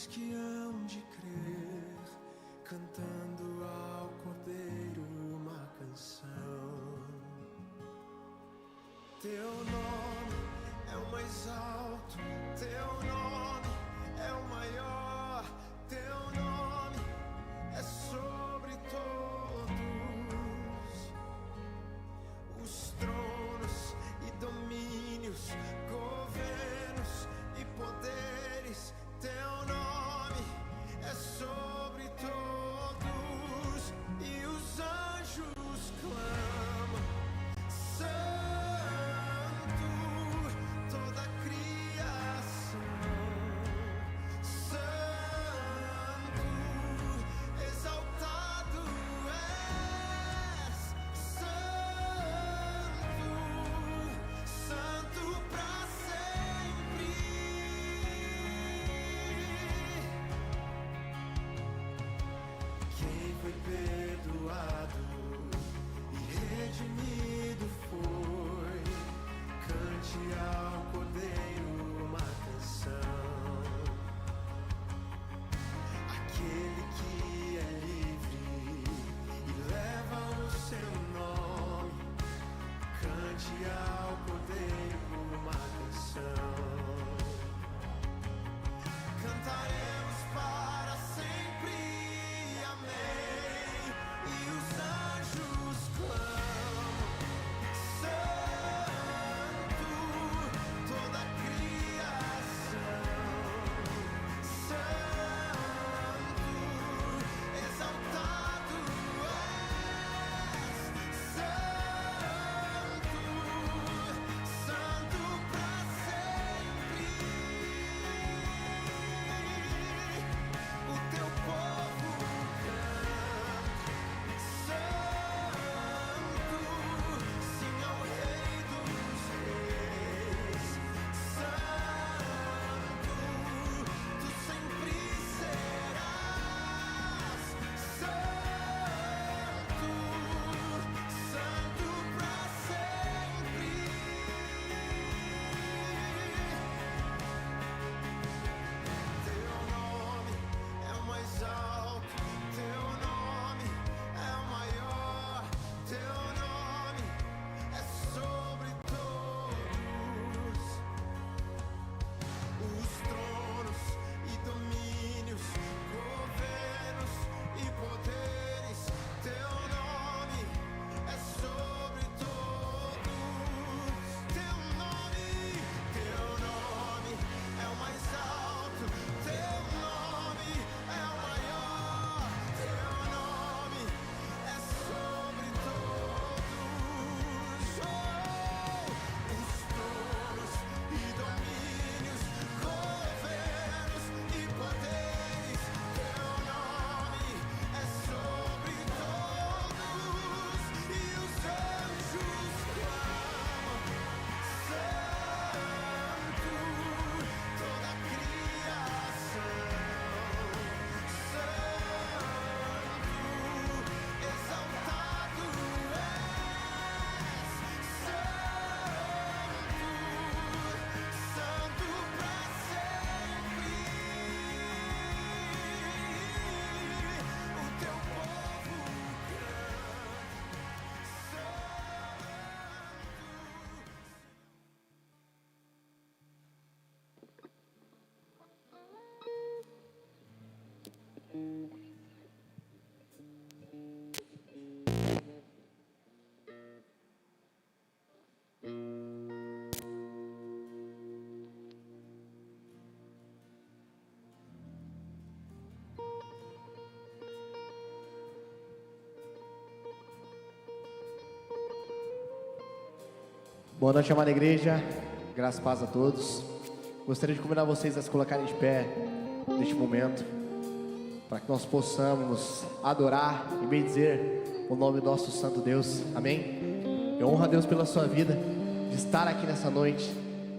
que hão de crer, cantando ao Cordeiro uma canção. Teu nome é o mais alto, teu nome é o maior, teu nome é sobre todos. Os tronos e domínios, governos e poderes, teu nome é sobre todos. E os anjos clamam: Santo, toda a criação. Santo, exaltado és. Santo, santo pra sempre. Quem foi perdoado e redimido foi, cante ao Cordeiro uma canção. Aquele que é livre e leva o seu nome, cante ao Cordeiro uma canção. Cantaremos para sempre, amém. E os anjos clamam: Santo, toda a criação. Santo, exaltado és. Santo, santo pra sempre. O teu povo canta: Santo, sim ao Rei dos Reis. Santo, tu sempre serás. Santo, santo pra sempre. Teu nome é o mais alto, teu nome é o maior, teu nome é sobre todos. Os tronos e domínios, governos e poderes, teu nome é sobre todos. Teu nome é o mais alto, teu nome é o maior, teu nome é sobre todos. Os tronos e domínios, governos e poderes, teu nome é sobre todos. E os anjos clamam: Santo, toda a criação. Santo, exaltado és. Santo, santo pra sempre. O teu povo Boa noite, amada igreja, graças e paz a todos. Gostaria de convidar vocês a se colocarem de pé neste momento, para que nós possamos adorar e bendizer o nome do nosso Santo Deus, amém? Eu honro a Deus pela sua vida, de estar aqui nessa noite,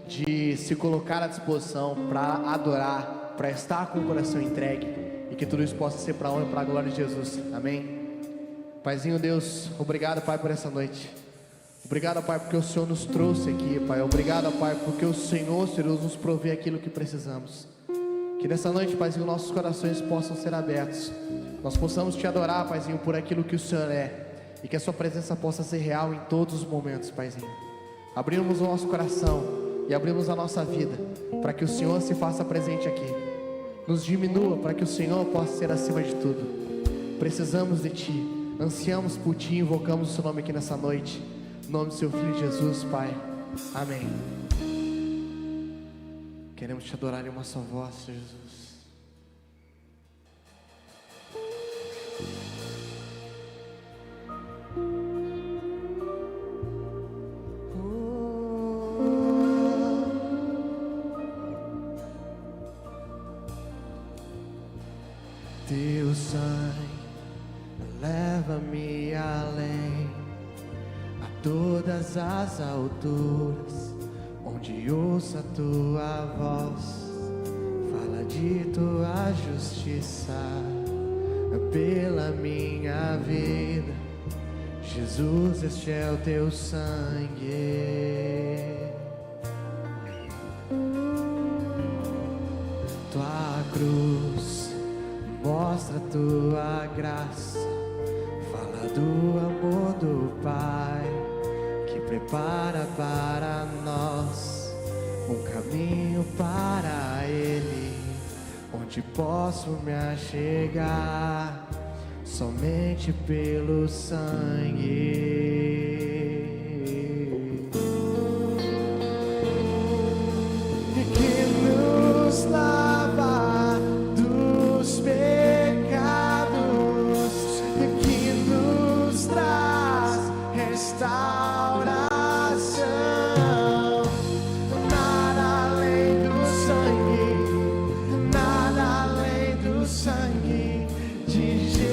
de se colocar à disposição para adorar, para estar com o coração entregue, e que tudo isso possa ser para a honra e para a glória de Jesus, amém? Paizinho Deus, obrigado, Pai, por essa noite. Obrigado, Pai, porque o Senhor nos trouxe aqui, Pai. Obrigado, Pai, porque o Senhor, Deus, nos provê aquilo que precisamos. Que nessa noite, Paizinho, nossos corações possam ser abertos. Nós possamos Te adorar, Paizinho, por aquilo que o Senhor é. E que a Sua presença possa ser real em todos os momentos, Paizinho. Abrimos o nosso coração e abrimos a nossa vida para que o Senhor se faça presente aqui. Nos diminua para que o Senhor possa ser acima de tudo. Precisamos de Ti, ansiamos por Ti e invocamos o Seu nome aqui nessa noite. Em nome do Seu Filho Jesus, Pai. Amém. Queremos Te adorar em uma só voz, Senhor Jesus. Teu sangue leva-me além, a todas as alturas, onde ouço a Tua voz, fala de Tua justiça pela minha vida. Jesus, este é o Teu sangue. Tua cruz mostra Tua graça, fala do amor do Pai, que prepara para nós um caminho para Ele, onde posso me achegar somente pelo sangue. E que nos lava dos pecados, e que nos traz restauração. Nada além do sangue, nada além do sangue de Jesus.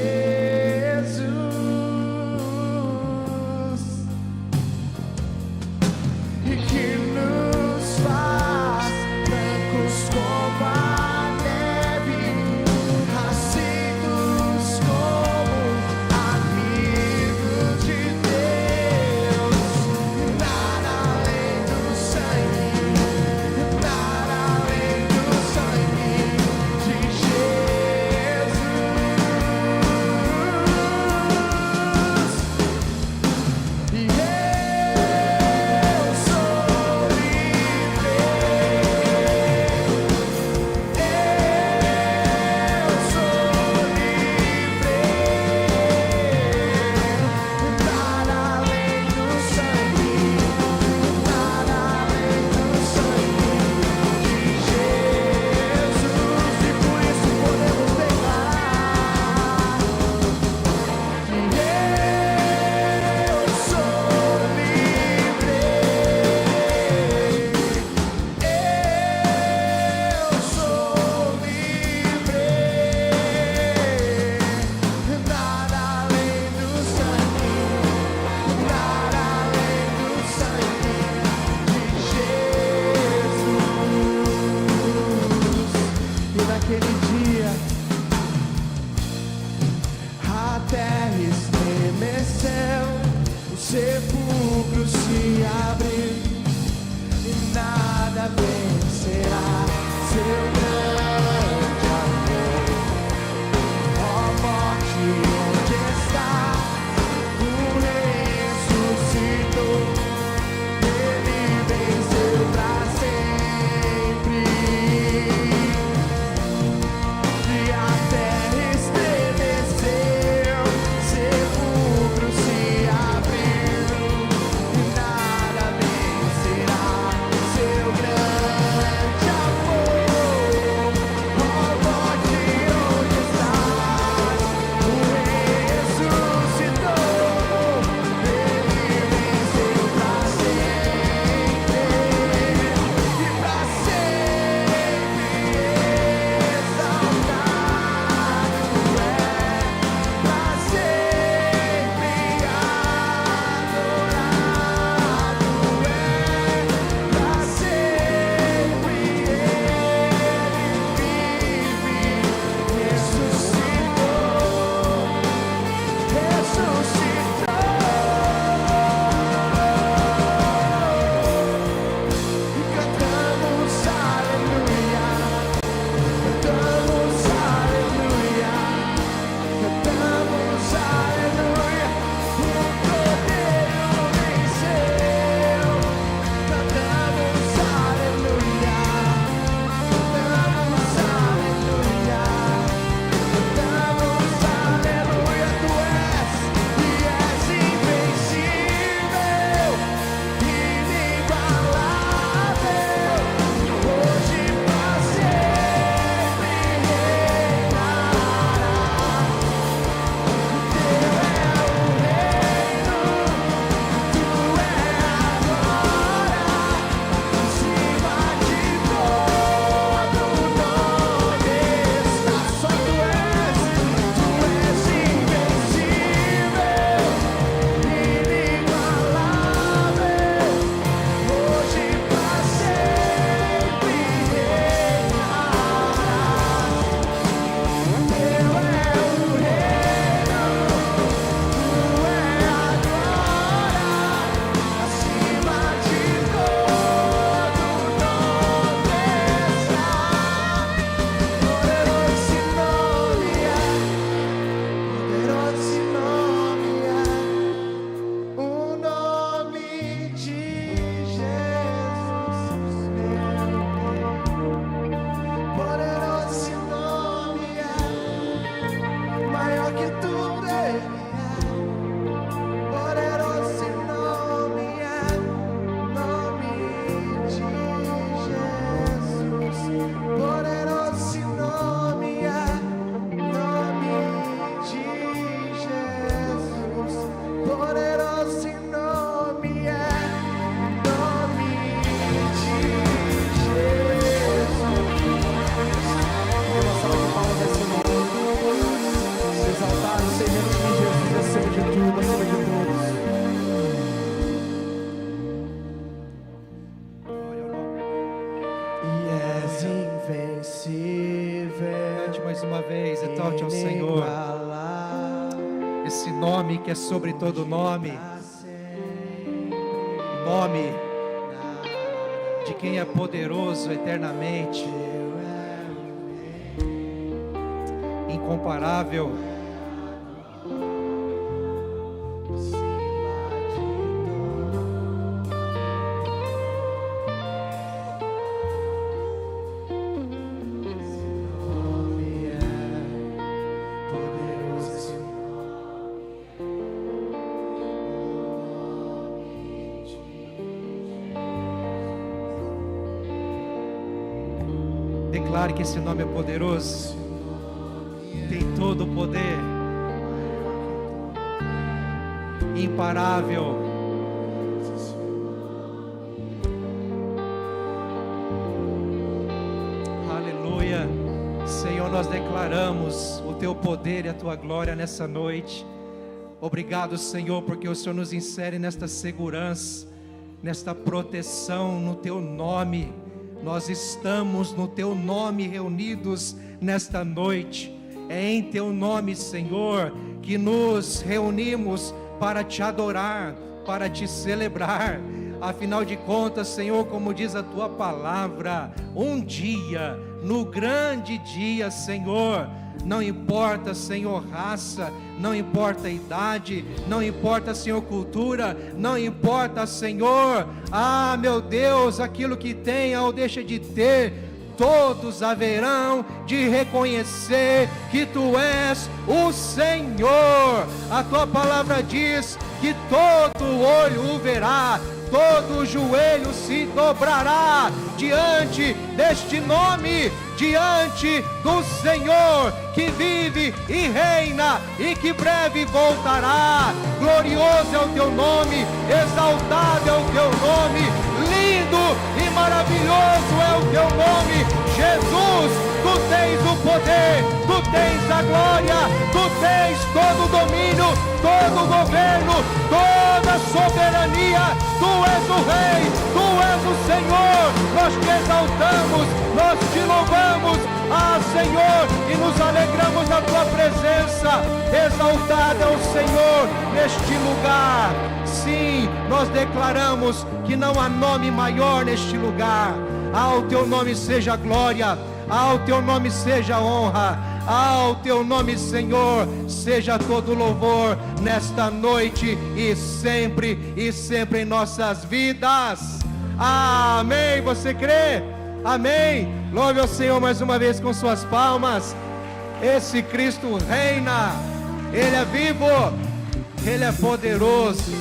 mais uma vez, exalte ao Senhor. Esse nome que é sobre todo nome. O nome de quem é poderoso eternamente. Incomparável. Declare que esse nome é poderoso, tem todo o poder, imparável. Aleluia. Senhor, nós declaramos o teu poder e a tua glória nessa noite. Obrigado, Senhor, porque o Senhor nos insere nesta segurança, nesta proteção no teu nome. Nós estamos no teu nome reunidos nesta noite. É em teu nome, Senhor, que nos reunimos para te adorar, para te celebrar. Afinal de contas, Senhor, como diz a tua palavra, um dia, no grande dia, Senhor, não importa, Senhor, raça, não importa idade, não importa, Senhor, cultura, não importa, Senhor, meu Deus, aquilo que tenha ou deixa de ter, todos haverão de reconhecer que Tu és o Senhor. A Tua palavra diz que todo olho o verá, todo joelho se dobrará diante deste nome, diante do Senhor que vive e reina e que breve voltará. Glorioso é o teu nome, exaltado é o teu nome, lindo e maravilhoso é o teu nome. Jesus, tu tens o poder, tu tens a glória, tu tens todo o domínio, todo o governo, toda a soberania. Tu és o Rei, tu és o Senhor. Nós te exaltamos, nós te louvamos, Senhor, e nos alegramos na tua presença. Exaltado é o Senhor neste lugar. Sim, nós declaramos que não há nome maior neste lugar. Ao teu nome seja glória, ao teu nome seja honra, ao teu nome, Senhor, seja todo louvor nesta noite e sempre em nossas vidas. Amém. Você crê? Amém. Louve ao Senhor mais uma vez com suas palmas. Esse Cristo reina, Ele é vivo, Ele é poderoso,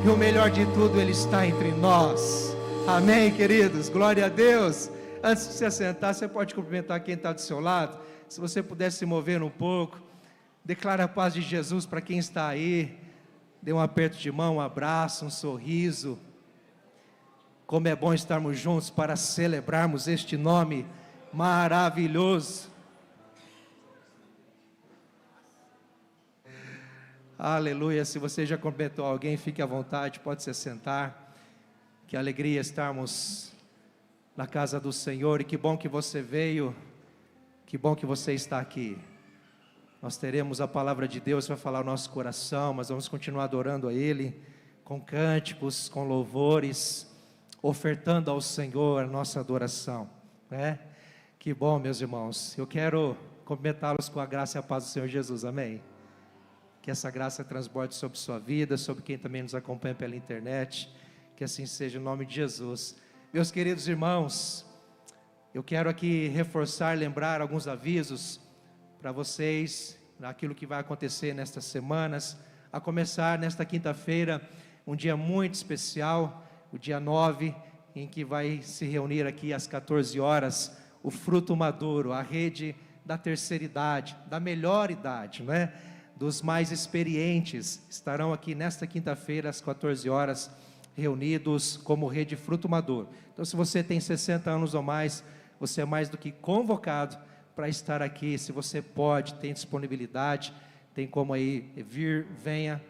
e o melhor de tudo, Ele está entre nós. Amém, queridos, glória a Deus. Antes de se assentar, você pode cumprimentar quem está do seu lado. Se você pudesse se mover um pouco, declare a paz de Jesus para quem está aí. Dê um aperto de mão, um abraço, um sorriso. Como é bom estarmos juntos para celebrarmos este nome maravilhoso. Aleluia. Se você já cumprimentou alguém, fique à vontade, pode se sentar. Que alegria estarmos na casa do Senhor, e que bom que você veio, que bom que você está aqui. Nós teremos a palavra de Deus para falar o nosso coração, mas vamos continuar adorando a Ele, com cânticos, com louvores, ofertando ao Senhor a nossa adoração, né? Que bom, meus irmãos. Eu quero cumprimentá-los com a graça e a paz do Senhor Jesus, amém? Que essa graça transborde sobre sua vida, sobre quem também nos acompanha pela internet, que assim seja, em nome de Jesus. Meus queridos irmãos, eu quero aqui reforçar, lembrar alguns avisos para vocês, daquilo que vai acontecer nestas semanas, a começar nesta quinta-feira, um dia muito especial, o dia 9, em que vai se reunir aqui às 14 horas, o Fruto Maduro, a rede da terceira idade, da melhor idade, né? Dos mais experientes, estarão aqui nesta quinta-feira às 14 horas, reunidos como rede Fruto Maduro. Então, se você tem 60 anos ou mais, você é mais do que convocado para estar aqui. Se você pode, tem disponibilidade, tem como aí vir, venha,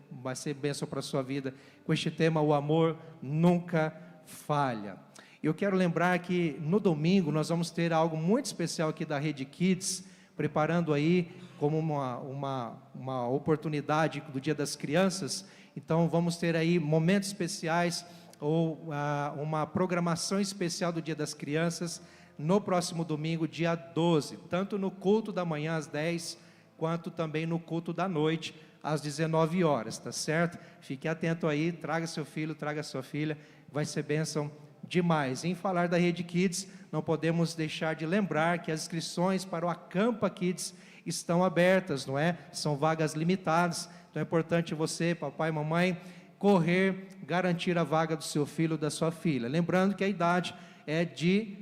vai ser bênção para a sua vida, com este tema, o amor nunca falha. Eu quero lembrar que no domingo nós vamos ter algo muito especial aqui da Rede Kids, preparando aí como uma oportunidade do Dia das Crianças. Então vamos ter aí momentos especiais ou uma programação especial do Dia das Crianças no próximo domingo, dia 12, tanto no culto da manhã às 10, quanto também no culto da noite às 19 horas, tá certo? Fique atento aí, traga seu filho, traga sua filha, vai ser bênção demais. Em falar da Rede Kids, não podemos deixar de lembrar que as inscrições para o Acampa Kids estão abertas, não é? São vagas limitadas, então é importante você, papai e mamãe, correr, garantir a vaga do seu filho ou da sua filha. Lembrando que a idade é de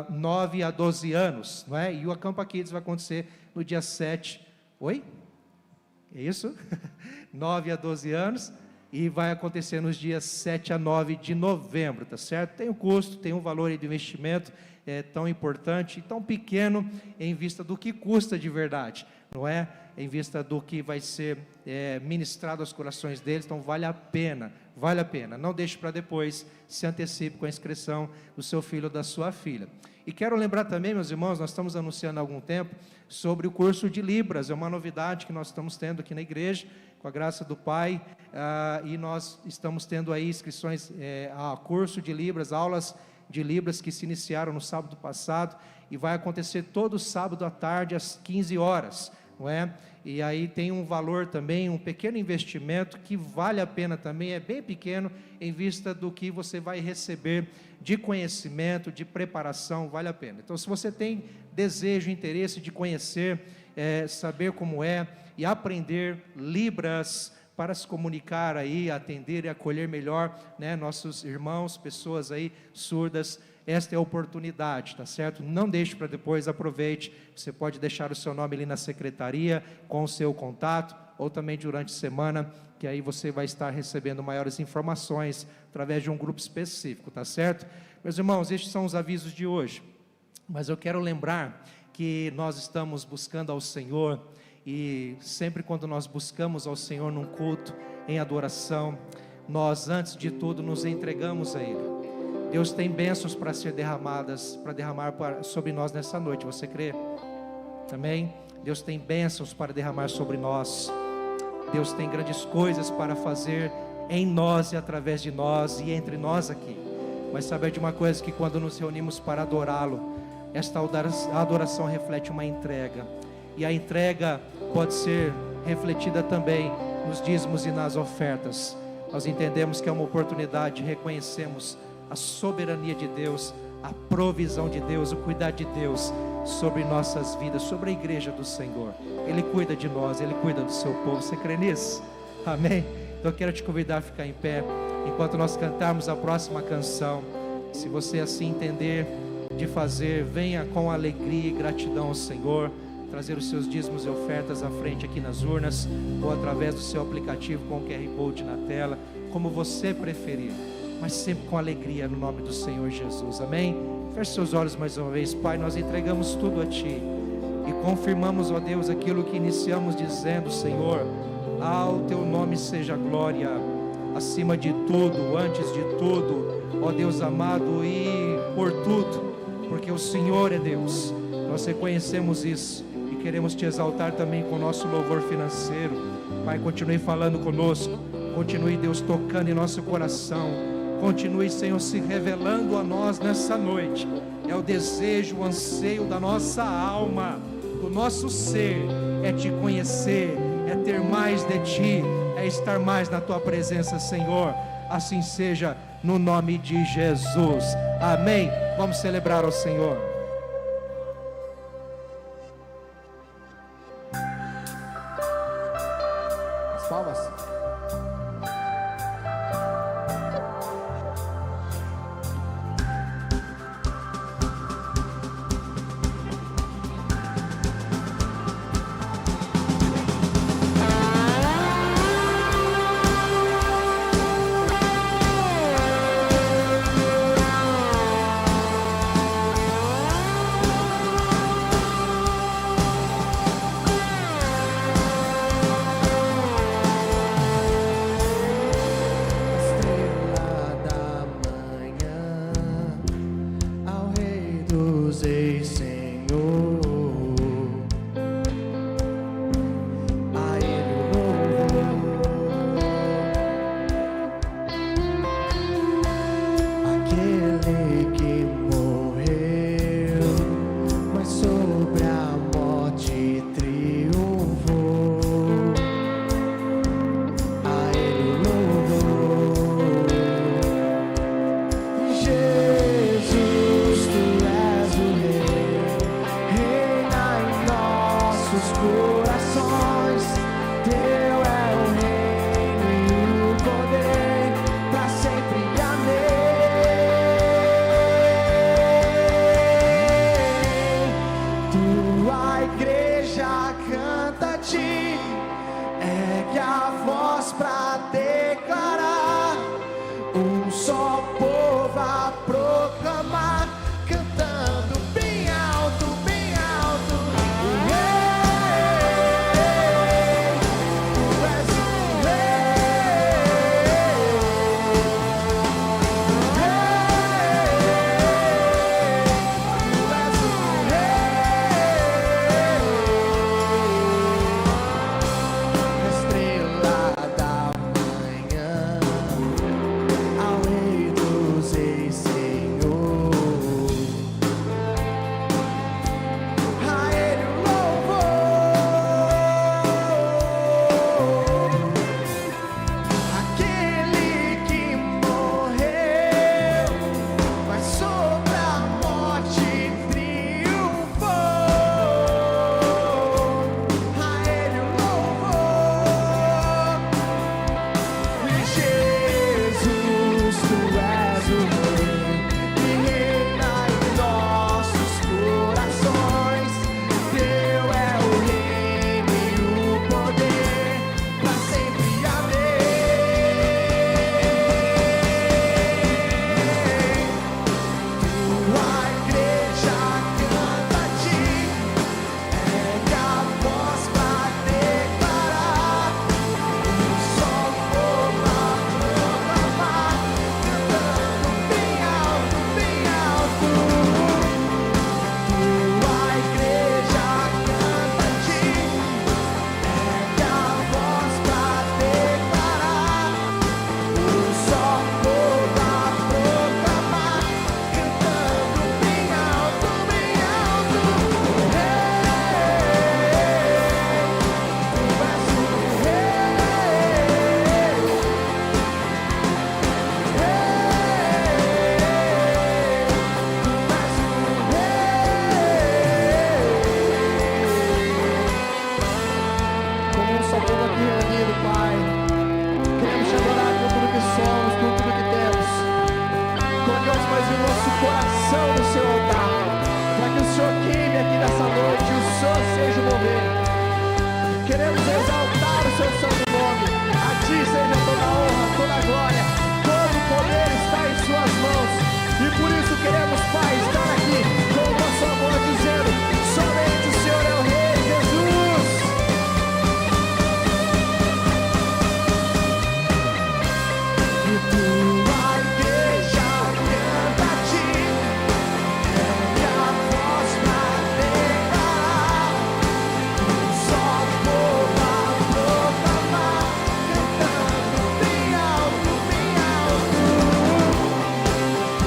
9 a 12 anos, não é? E o Acampa Kids vai acontecer no dia 7, oi? É isso? 9 a 12 anos, e vai acontecer nos dias 7 a 9 de novembro, tá certo? Tem um custo, tem um valor aí de investimento tão importante e tão pequeno em vista do que custa de verdade, não é? Em vista do que vai ser ministrado aos corações deles, então vale a pena, não deixe para depois, se antecipe com a inscrição do seu filho ou da sua filha. E quero lembrar também, meus irmãos, nós estamos anunciando há algum tempo sobre o curso de Libras, é uma novidade que nós estamos tendo aqui na igreja, com a graça do Pai, e nós estamos tendo aí inscrições a curso de Libras, aulas de Libras que se iniciaram no sábado passado, e vai acontecer todo sábado à tarde às 15 horas, não é? E aí tem um valor também, um pequeno investimento que vale a pena também, é bem pequeno em vista do que você vai receber de conhecimento, de preparação, vale a pena. Então, se você tem desejo, interesse de conhecer, saber como é e aprender Libras para se comunicar aí, atender e acolher melhor, né, nossos irmãos, pessoas aí surdas, esta é a oportunidade, tá certo? Não deixe para depois, aproveite. Você pode deixar o seu nome ali na secretaria, com o seu contato, ou também durante a semana, que aí você vai estar recebendo maiores informações, através de um grupo específico, tá certo? Meus irmãos, estes são os avisos de hoje, mas eu quero lembrar que nós estamos buscando ao Senhor, e sempre quando nós buscamos ao Senhor num culto, em adoração, nós antes de tudo nos entregamos a Ele. Deus tem bênçãos para ser derramadas, para derramar sobre nós nessa noite, você crê? Amém? Deus tem bênçãos para derramar sobre nós, Deus tem grandes coisas para fazer em nós e através de nós e entre nós aqui. Mas saber de uma coisa, que quando nos reunimos para adorá-lo, esta adoração reflete uma entrega, e a entrega pode ser refletida também nos dízimos e nas ofertas. Nós entendemos que é uma oportunidade, reconhecemos a soberania de Deus, a provisão de Deus, o cuidado de Deus sobre nossas vidas, sobre a igreja do Senhor. Ele cuida de nós, Ele cuida do seu povo. Você crê nisso? Amém? Então eu quero te convidar a ficar em pé, enquanto nós cantarmos a próxima canção. Se você assim entender de fazer, venha com alegria e gratidão ao Senhor, trazer os seus dízimos e ofertas à frente aqui nas urnas, ou através do seu aplicativo com o QR Code na tela, como você preferir, mas sempre com alegria no nome do Senhor Jesus, amém? Feche seus olhos mais uma vez. Pai, nós entregamos tudo a Ti, e confirmamos, ó Deus, aquilo que iniciamos dizendo, Senhor, ao Teu nome seja glória, acima de tudo, antes de tudo, ó Deus amado, e por tudo, porque o Senhor é Deus. Nós reconhecemos isso e queremos Te exaltar também com o nosso louvor financeiro. Pai, continue falando conosco, continue, Deus, tocando em nosso coração, continue, Senhor, se revelando a nós nessa noite. É o desejo, o anseio da nossa alma, do nosso ser, é Te conhecer, é ter mais de Ti, é estar mais na Tua presença, Senhor. Assim seja, no nome de Jesus, amém. Vamos celebrar ao Senhor. As palmas. Senhor. A Ele o louvor. Aquele que morreu, mas sobre a morte triunfou. A Ele o louvor. Jesus, Tu és o Rei, reina em nossos corações. Teu é o reino e o poder, pra sempre. Amém. Tua igreja canta a Ti, ergue a voz pra declarar. Um só povo a proclamar, cantando bem alto, bem alto. Tu és o estrela da manhã, ao Rei dos Reis, Senhor. A Ele o louvor. Aquele que morreu, mas sobre a morte triunfou. A Ele o louvor. Jesus, Tu és o Rei, e reina em nossos corações. Teu é o reino e o poder, pra sempre. Amém. Tua igreja canta a Ti, ergue a voz pra declarar. Um só povo a proclamar, cantando bem alto, bem alto. Tua igreja canta a Ti, ergue a voz pra declarar. Um só povo a proclamar, cantando bem alto, bem alto. Tu és o Como um só povo aqui reunido, Pai, queremos Te adorar por tudo que somos, por tudo que temos. Colocamos mais o nosso coração no Seu altar, para que o Senhor queime aqui nessa noite e o Senhor seja o mover. Queremos exaltar o Seu santo nome. A Ti seja toda a honra, toda a glória, todo o poder está em Suas mãos. E por isso queremos, Pai, estar aqui com o nosso amor, dizendo: somente o Senhor é o Rei, Jesus. E Tua igreja canta a Ti, ergue a voz pra declarar. Um só povo a proclamar, cantando bem alto, bem alto.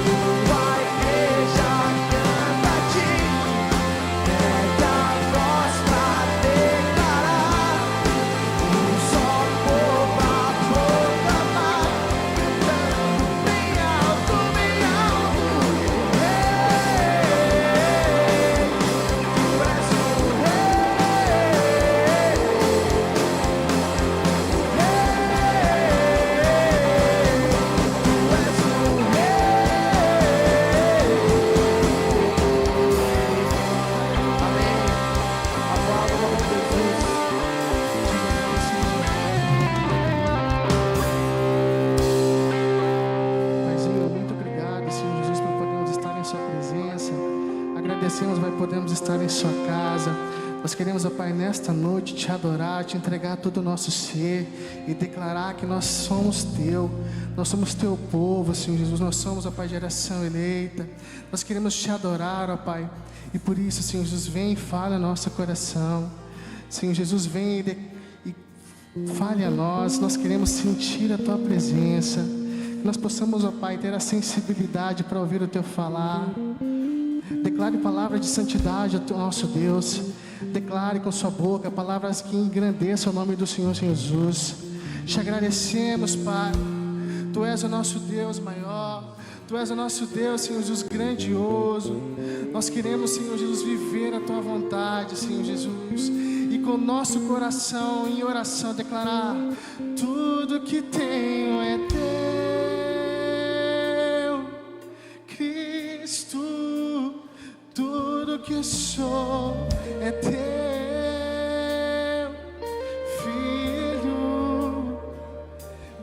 Tua igreja canta a Ti, ergue a voz pra declarar. Um só povo a proclamar, cantando bem alto, bem alto. Tu és o Amém. Aplauda o nome de Jesus. Paizinho, muito obrigado, Senhor Jesus, por podermos estar em Sua presença. Agradecemos, Pai, podemos estar em Sua casa. Nós queremos, ó Pai, nesta noite te adorar, te entregar todo o nosso ser e declarar que nós somos teu, nós somos teu povo, Senhor Jesus, nós somos, ó Pai, geração eleita. Nós queremos te adorar, ó Pai, e por isso, Senhor Jesus, vem e fale ao nosso coração. Senhor Jesus, vem e fale a nós queremos sentir a tua presença, que nós possamos, ó Pai, ter a sensibilidade para ouvir o teu falar. Declare palavras de santidade ao nosso Deus. Declare com sua boca palavras que engrandeçam o nome do Senhor Jesus. Te agradecemos, Pai. Tu és o nosso Deus maior. Tu és o nosso Deus, Senhor Jesus, grandioso. Nós queremos, Senhor Jesus, viver a tua vontade, Senhor Jesus. E com nosso coração em oração declarar: tudo que tenho é teu, Cristo. Tudo que sou é teu, Filho.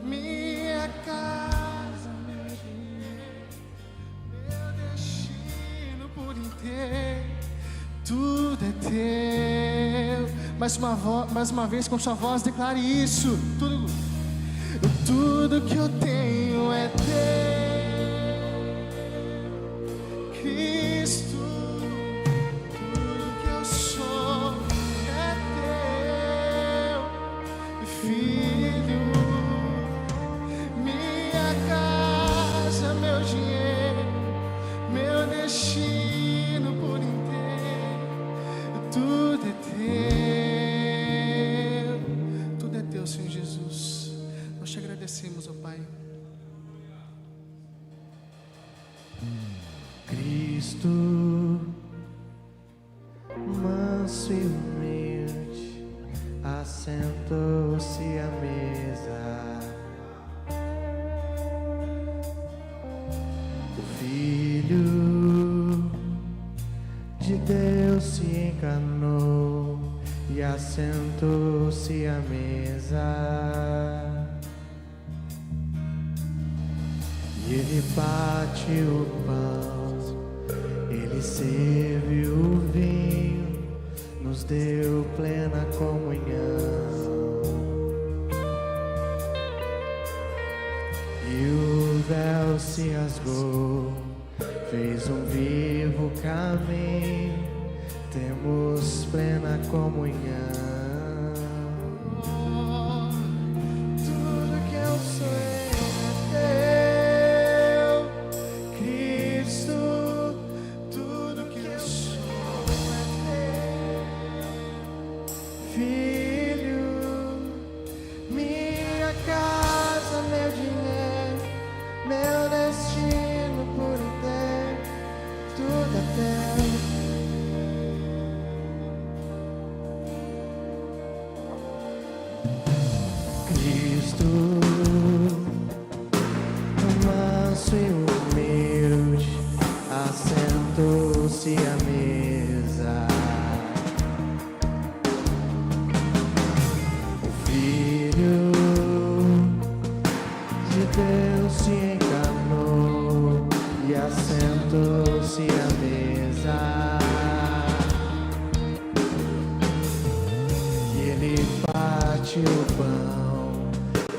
Minha casa, meu destino por inteiro, tudo é teu. Mais uma vez com sua voz declare isso. Tudo que eu tenho é teu, Cristo. Agradecemos, ó Pai. Cristo, manso e humilde, assentou-se à mesa. O Filho de Deus se encarnou e assentou-se à mesa. Ele bate o pão, ele serviu o vinho, nos deu plena comunhão. E o véu se rasgou, fez um vivo caminho, temos plena comunhão. Manso e humilde, assentou-se à mesa. O Filho de Deus se encarnou e assentou-se à mesa. E ele bate o pão,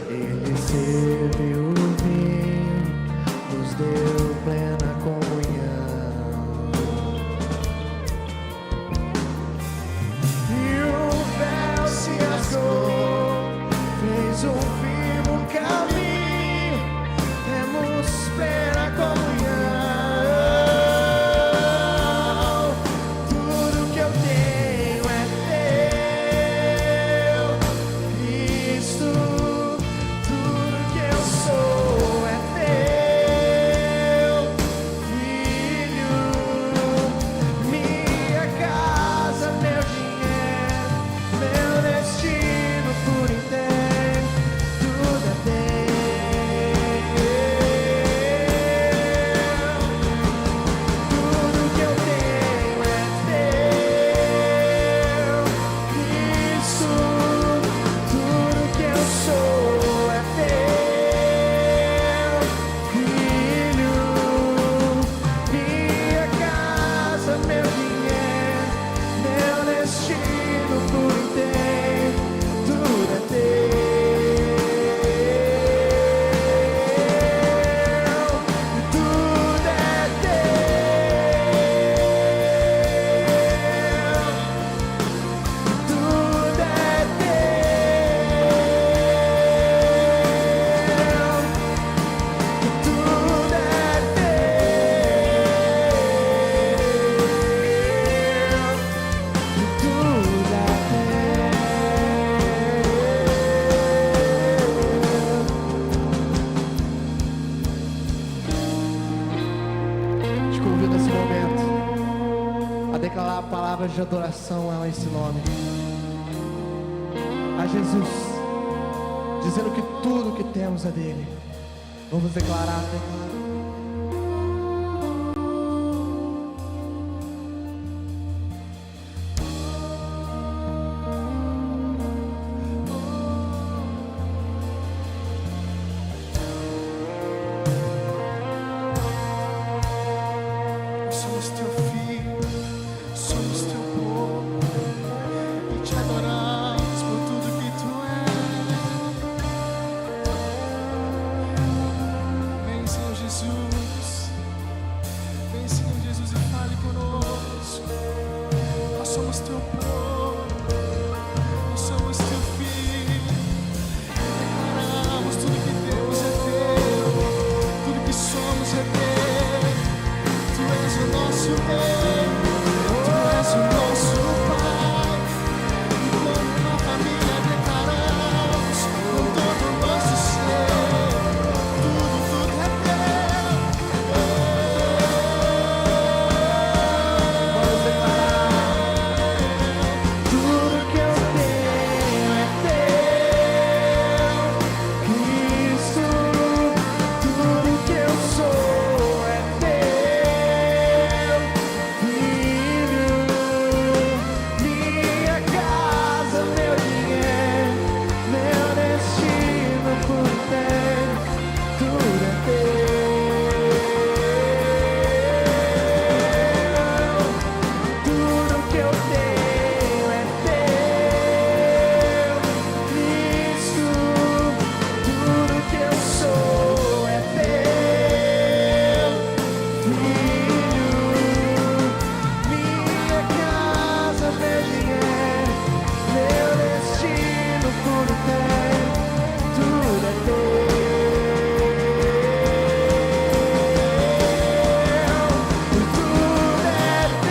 ele palavras de adoração a esse nome, a Jesus, dizendo que tudo que temos é dele. Vamos declarar, Somos teu filho, somos teu povo, e te adoramos por tudo que tu és. Vem, Senhor Jesus, vem, Senhor Jesus, e fale conosco. Nós somos teu povo, nós somos teu filho, e declaramos tudo que temos é teu, tudo que somos é teu. Tu és o nosso Rei, Tu és o nosso Pai, e como uma família declaramos com todo o nosso ser, tudo é teu. vamos declarar: tudo que eu tenho é teu, Cristo. Tudo que eu sou é teu, Filho. Minha casa, meu dinheiro, meu destino por ter, tudo é teu. Tudo que eu tenho é teu, Cristo. Tudo que eu sou é teu, Filho. Minha casa, meu dinheiro, meu destino por ter, tudo é teu. E tudo é teu,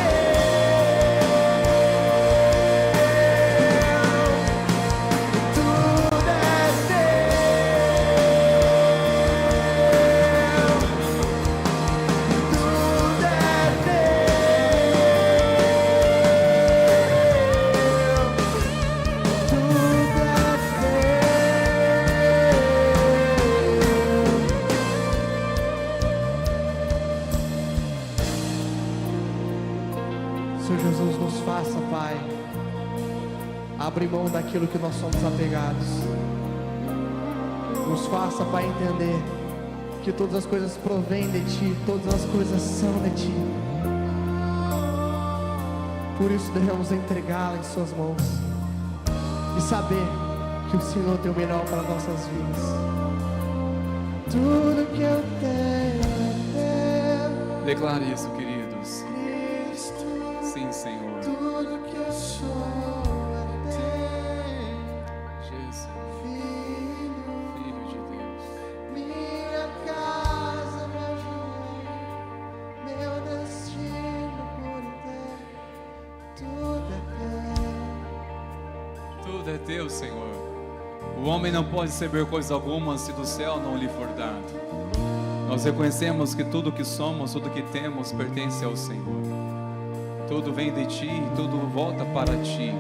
tudo é Senhor Jesus, nos faça, Pai, abrir mão daquilo que nós somos apegados. Nos faça, Pai, entender que todas as coisas provêm de Ti, todas as coisas são de Ti. Por isso devemos entregá-la em Suas mãos e saber que o Senhor tem o melhor para nossas vidas. Tudo que eu tenho é Declare isso, queridos. teu, Cristo. Sim, Senhor. Tudo que eu sou é teu, Jesus, Filho. Filho de Deus. Minha casa, meu dinheiro, meu destino por ter, tudo é teu. Tudo é teu, Senhor. O homem não pode receber coisa alguma se do céu não lhe for dado. Nós reconhecemos que tudo que somos, tudo que temos pertence ao Senhor. Tudo vem de Ti, tudo volta para Ti.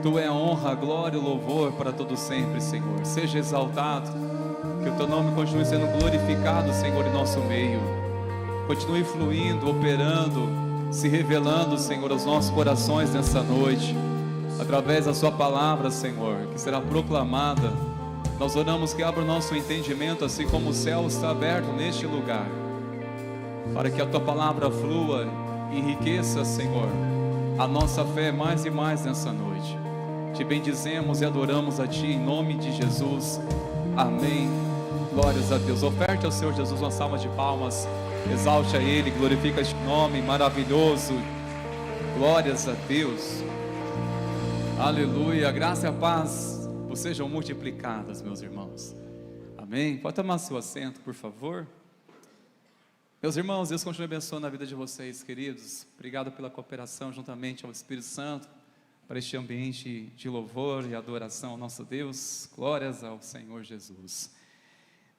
Tu é a honra, a glória e o louvor para todo sempre, Senhor. Seja exaltado, que o Teu nome continue sendo glorificado, Senhor, em nosso meio. Continue fluindo, operando, se revelando, Senhor, aos nossos corações nessa noite. Através da Sua palavra, Senhor, que será proclamada. Nós oramos que abra o nosso entendimento, assim como o céu está aberto neste lugar, para que a Tua palavra flua e enriqueça, Senhor, a nossa fé mais e mais nessa noite. Te bendizemos e adoramos a Ti em nome de Jesus. Amém. Glórias a Deus. Oferte ao Senhor Jesus uma salva de palmas. Exalte a Ele, glorifica este nome maravilhoso. Glórias a Deus. Aleluia. A graça e a paz vos sejam multiplicadas, meus irmãos. Amém. Pode tomar seu assento, por favor. Meus irmãos, Deus continue abençoando a vida de vocês, queridos. Obrigado pela cooperação juntamente ao Espírito Santo para este ambiente de louvor e adoração ao nosso Deus. Glórias ao Senhor Jesus.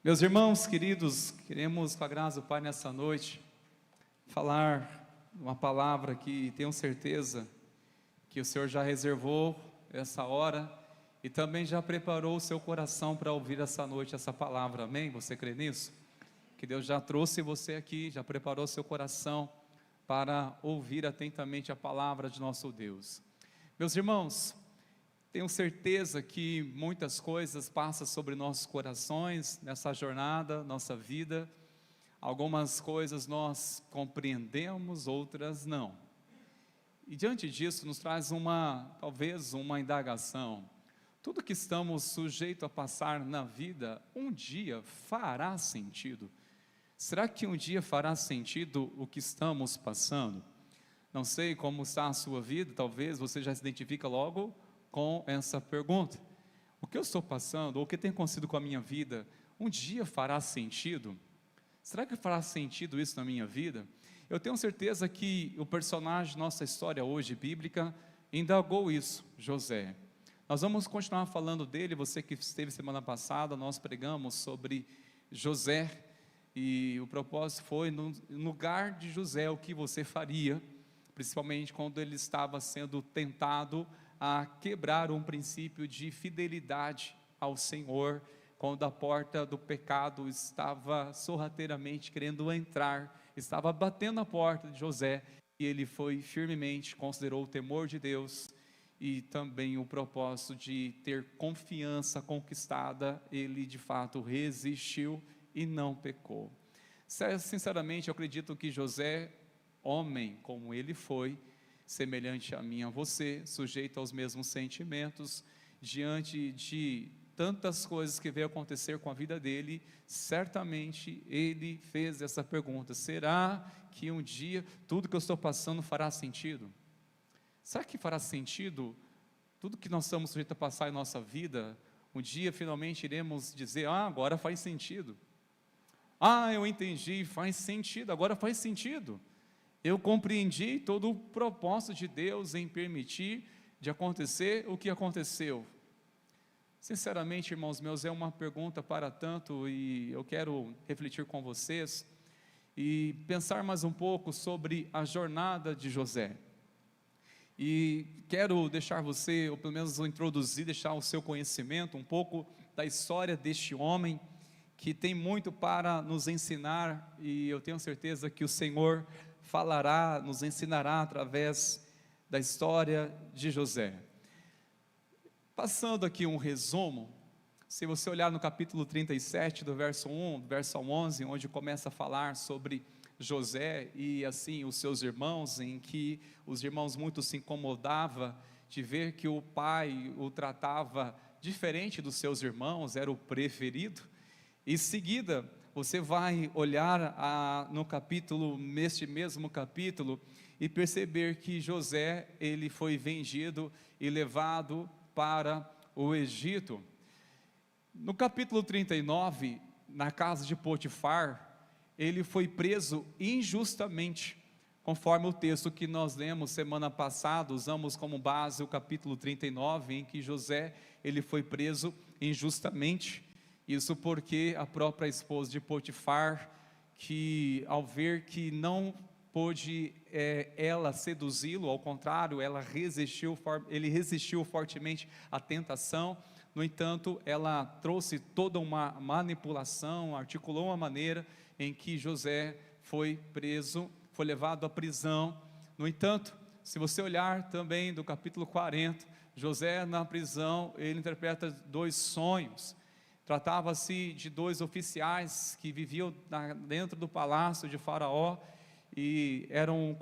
Meus irmãos queridos, queremos, com a graça do Pai, nessa noite, falar uma palavra que tenho certeza que o Senhor já reservou essa hora e também já preparou o seu coração para ouvir essa noite essa palavra, amém? Você crê nisso? Que Deus já trouxe você aqui, já preparou seu coração para ouvir atentamente a palavra de nosso Deus. Meus irmãos, tenho certeza que muitas coisas passam sobre nossos corações nessa jornada, nossa vida. Algumas coisas nós compreendemos, outras não. E diante disso nos traz talvez uma indagação. Tudo que estamos sujeitos a passar na vida, um dia fará sentido? Será que um dia fará sentido o que estamos passando? Não sei como está a sua vida, talvez você já se identifica logo com essa pergunta. O que eu estou passando, ou o que tem acontecido com a minha vida, um dia fará sentido? Será que fará sentido isso na minha vida? Eu tenho certeza que o personagem de nossa história hoje bíblica indagou isso, José. Nós vamos continuar falando dele. Você que esteve semana passada, nós pregamos sobre José, e o propósito foi, no lugar de José, o que você faria, principalmente quando ele estava sendo tentado a quebrar um princípio de fidelidade ao Senhor, quando a porta do pecado estava sorrateiramente querendo entrar, estava batendo a porta de José, e ele foi firmemente, considerou o temor de Deus, e também o propósito de ter confiança conquistada, ele de fato resistiu e não pecou. Sinceramente, eu acredito que José, homem como ele foi, semelhante a mim e a você, sujeito aos mesmos sentimentos, diante de tantas coisas que veio acontecer com a vida dele, certamente ele fez essa pergunta: será que um dia tudo que eu estou passando fará sentido? Será que fará sentido tudo que nós estamos sujeitos a passar em nossa vida? Um dia finalmente iremos dizer: agora faz sentido. Eu entendi, faz sentido, agora faz sentido. Eu compreendi todo o propósito de Deus em permitir de acontecer o que aconteceu. Sinceramente, irmãos meus, é uma pergunta para tanto, e eu quero refletir com vocês e pensar mais um pouco sobre a jornada de José. E quero deixar você, ou pelo menos introduzir, deixar o seu conhecimento um pouco da história deste homem, que tem muito para nos ensinar, e eu tenho certeza que o Senhor falará, nos ensinará através da história de José. Passando aqui um resumo, se você olhar no capítulo 37, do verso 1, do verso 11, onde começa a falar sobre José e assim os seus irmãos, em que os irmãos muito se incomodavam de ver que o pai o tratava diferente dos seus irmãos, era o preferido. Em seguida, você vai olhar neste mesmo capítulo, e perceber que José, ele foi vendido e levado para o Egito. No capítulo 39, na casa de Potifar, ele foi preso injustamente, conforme o texto que nós lemos semana passada, usamos como base o capítulo 39, em que José, ele foi preso injustamente. Isso porque a própria esposa de Potifar, que ao ver que não pôde ela seduzi-lo, ao contrário, ele resistiu fortemente à tentação. No entanto, ela trouxe toda uma manipulação, articulou uma maneira em que José foi preso, foi levado à prisão. No entanto, se você olhar também do capítulo 40, José na prisão, ele interpreta 2 sonhos. Tratava-se de 2 oficiais que viviam dentro do palácio de Faraó, e eram um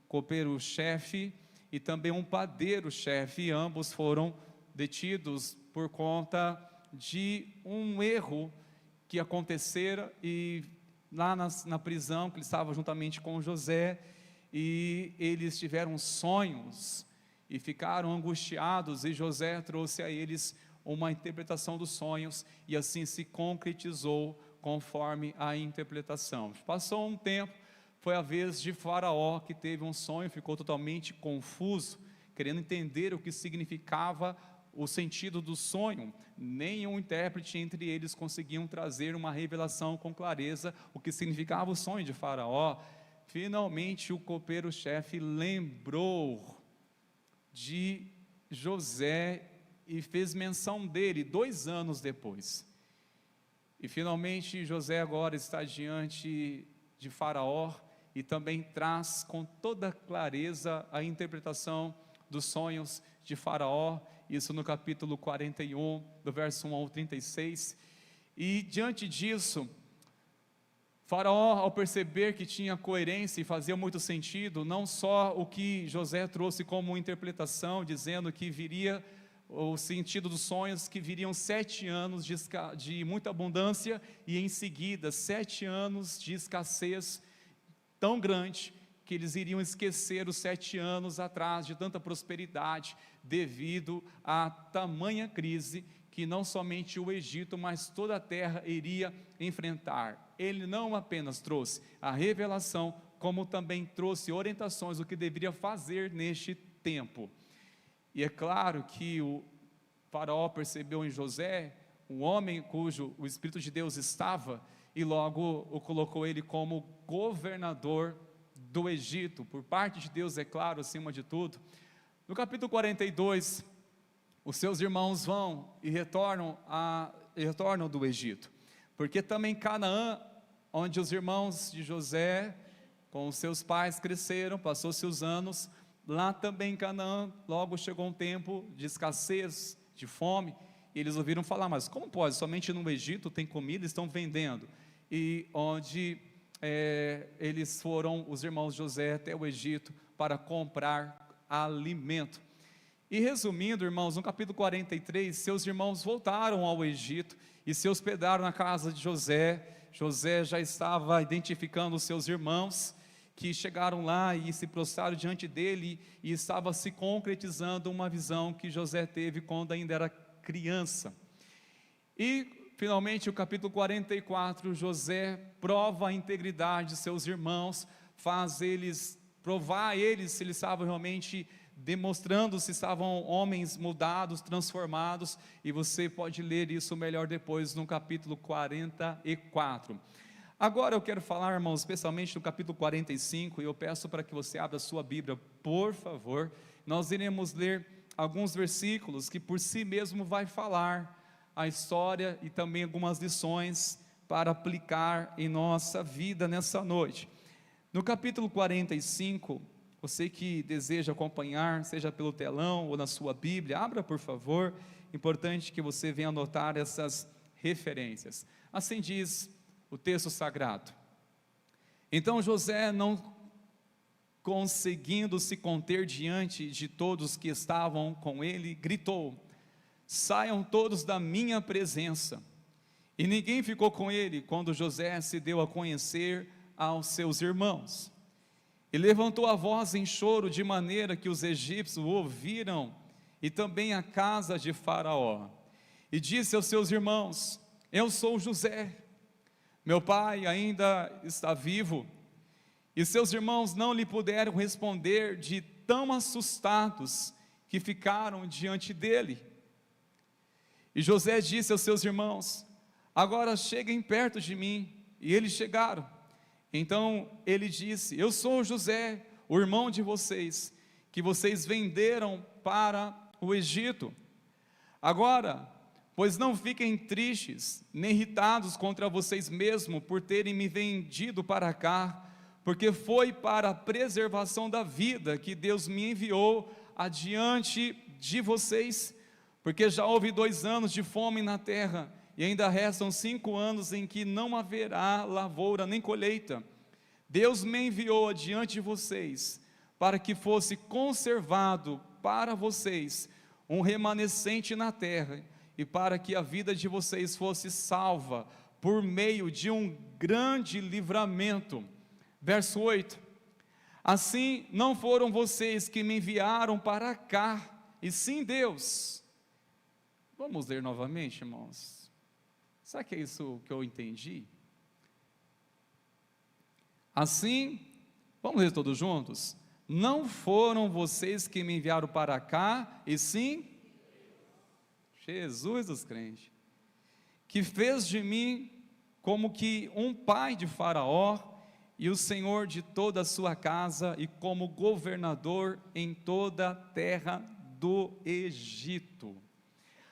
copeiro-chefe e também um padeiro-chefe, e ambos foram detidos por conta de um erro que acontecera, e lá na prisão, que eles estavam juntamente com José, e eles tiveram sonhos, e ficaram angustiados, e José trouxe a eles uma interpretação dos sonhos, e assim se concretizou conforme a interpretação. Passou um tempo, foi a vez de Faraó, que teve um sonho, ficou totalmente confuso, querendo entender o que significava o sentido do sonho. Nenhum intérprete entre eles conseguiam trazer uma revelação com clareza, o que significava o sonho de Faraó. Finalmente o copeiro-chefe lembrou de José e fez menção dele 2 anos depois. E finalmente José agora está diante de Faraó e também traz com toda clareza a interpretação dos sonhos de Faraó, isso no capítulo 41, do verso 1 ao 36. E diante disso, Faraó, ao perceber que tinha coerência e fazia muito sentido, não só o que José trouxe como interpretação, dizendo que viria o sentido dos sonhos, que viriam 7 anos de muita abundância e em seguida 7 anos de escassez tão grande que eles iriam esquecer os 7 anos atrás de tanta prosperidade devido à tamanha crise que não somente o Egito, mas toda a terra iria enfrentar. Ele não apenas trouxe a revelação, como também trouxe orientações do que deveria fazer neste tempo. E é claro que o Faraó percebeu em José um homem cujo o Espírito de Deus estava, e logo o colocou ele como governador do Egito, por parte de Deus, é claro, acima de tudo. No capítulo 42, os seus irmãos vão e retornam do Egito, porque também Canaã, onde os irmãos de José, com os seus pais cresceram, passou-se os anos, lá também em Canaã, logo chegou um tempo de escassez, de fome, e eles ouviram falar, mas como pode? Somente no Egito tem comida, estão vendendo. E onde eles foram, os irmãos de José, até o Egito, para comprar alimento. E resumindo, irmãos, no capítulo 43, seus irmãos voltaram ao Egito, e se hospedaram na casa de José. José já estava identificando os seus irmãos, que chegaram lá e se prostraram diante dele, e estava se concretizando uma visão que José teve quando ainda era criança. E finalmente o capítulo 44, José prova a integridade de seus irmãos, faz eles, provar a eles se eles estavam realmente demonstrando se estavam homens mudados, transformados, e você pode ler isso melhor depois no capítulo 44. Agora eu quero falar, irmãos, especialmente no capítulo 45, e eu peço para que você abra a sua Bíblia, por favor. Nós iremos ler alguns versículos que por si mesmo vai falar a história e também algumas lições para aplicar em nossa vida nessa noite. No capítulo 45, você que deseja acompanhar, seja pelo telão ou na sua Bíblia, abra por favor, importante que você venha anotar essas referências. Assim diz o texto sagrado: então José, não conseguindo se conter diante de todos que estavam com ele, gritou: saiam todos da minha presença. E ninguém ficou com ele quando José se deu a conhecer aos seus irmãos. E levantou a voz em choro, de maneira que os egípcios o ouviram, e também a casa de Faraó. E disse aos seus irmãos: eu sou José, meu pai ainda está vivo. E seus irmãos não lhe puderam responder, de tão assustados que ficaram diante dele. E José disse aos seus irmãos: agora cheguem perto de mim. E eles chegaram. Então ele disse: eu sou José, o irmão de vocês, que vocês venderam para o Egito. Agora, pois não fiquem tristes, nem irritados contra vocês mesmos, por terem me vendido para cá, porque foi para a preservação da vida que Deus me enviou adiante de vocês, porque já houve 2 anos de fome na terra, e ainda restam 5 anos em que não haverá lavoura nem colheita. Deus me enviou adiante de vocês, para que fosse conservado para vocês um remanescente na terra, e para que a vida de vocês fosse salva, por meio de um grande livramento. Verso 8: assim não foram vocês que me enviaram para cá, e sim Deus. Vamos ler novamente, irmãos. Será que é isso que eu entendi? Assim, vamos ler todos juntos? Não foram vocês que me enviaram para cá, e sim Jesus dos crentes, que fez de mim como que um pai de Faraó, e o senhor de toda a sua casa, e como governador em toda a terra do Egito.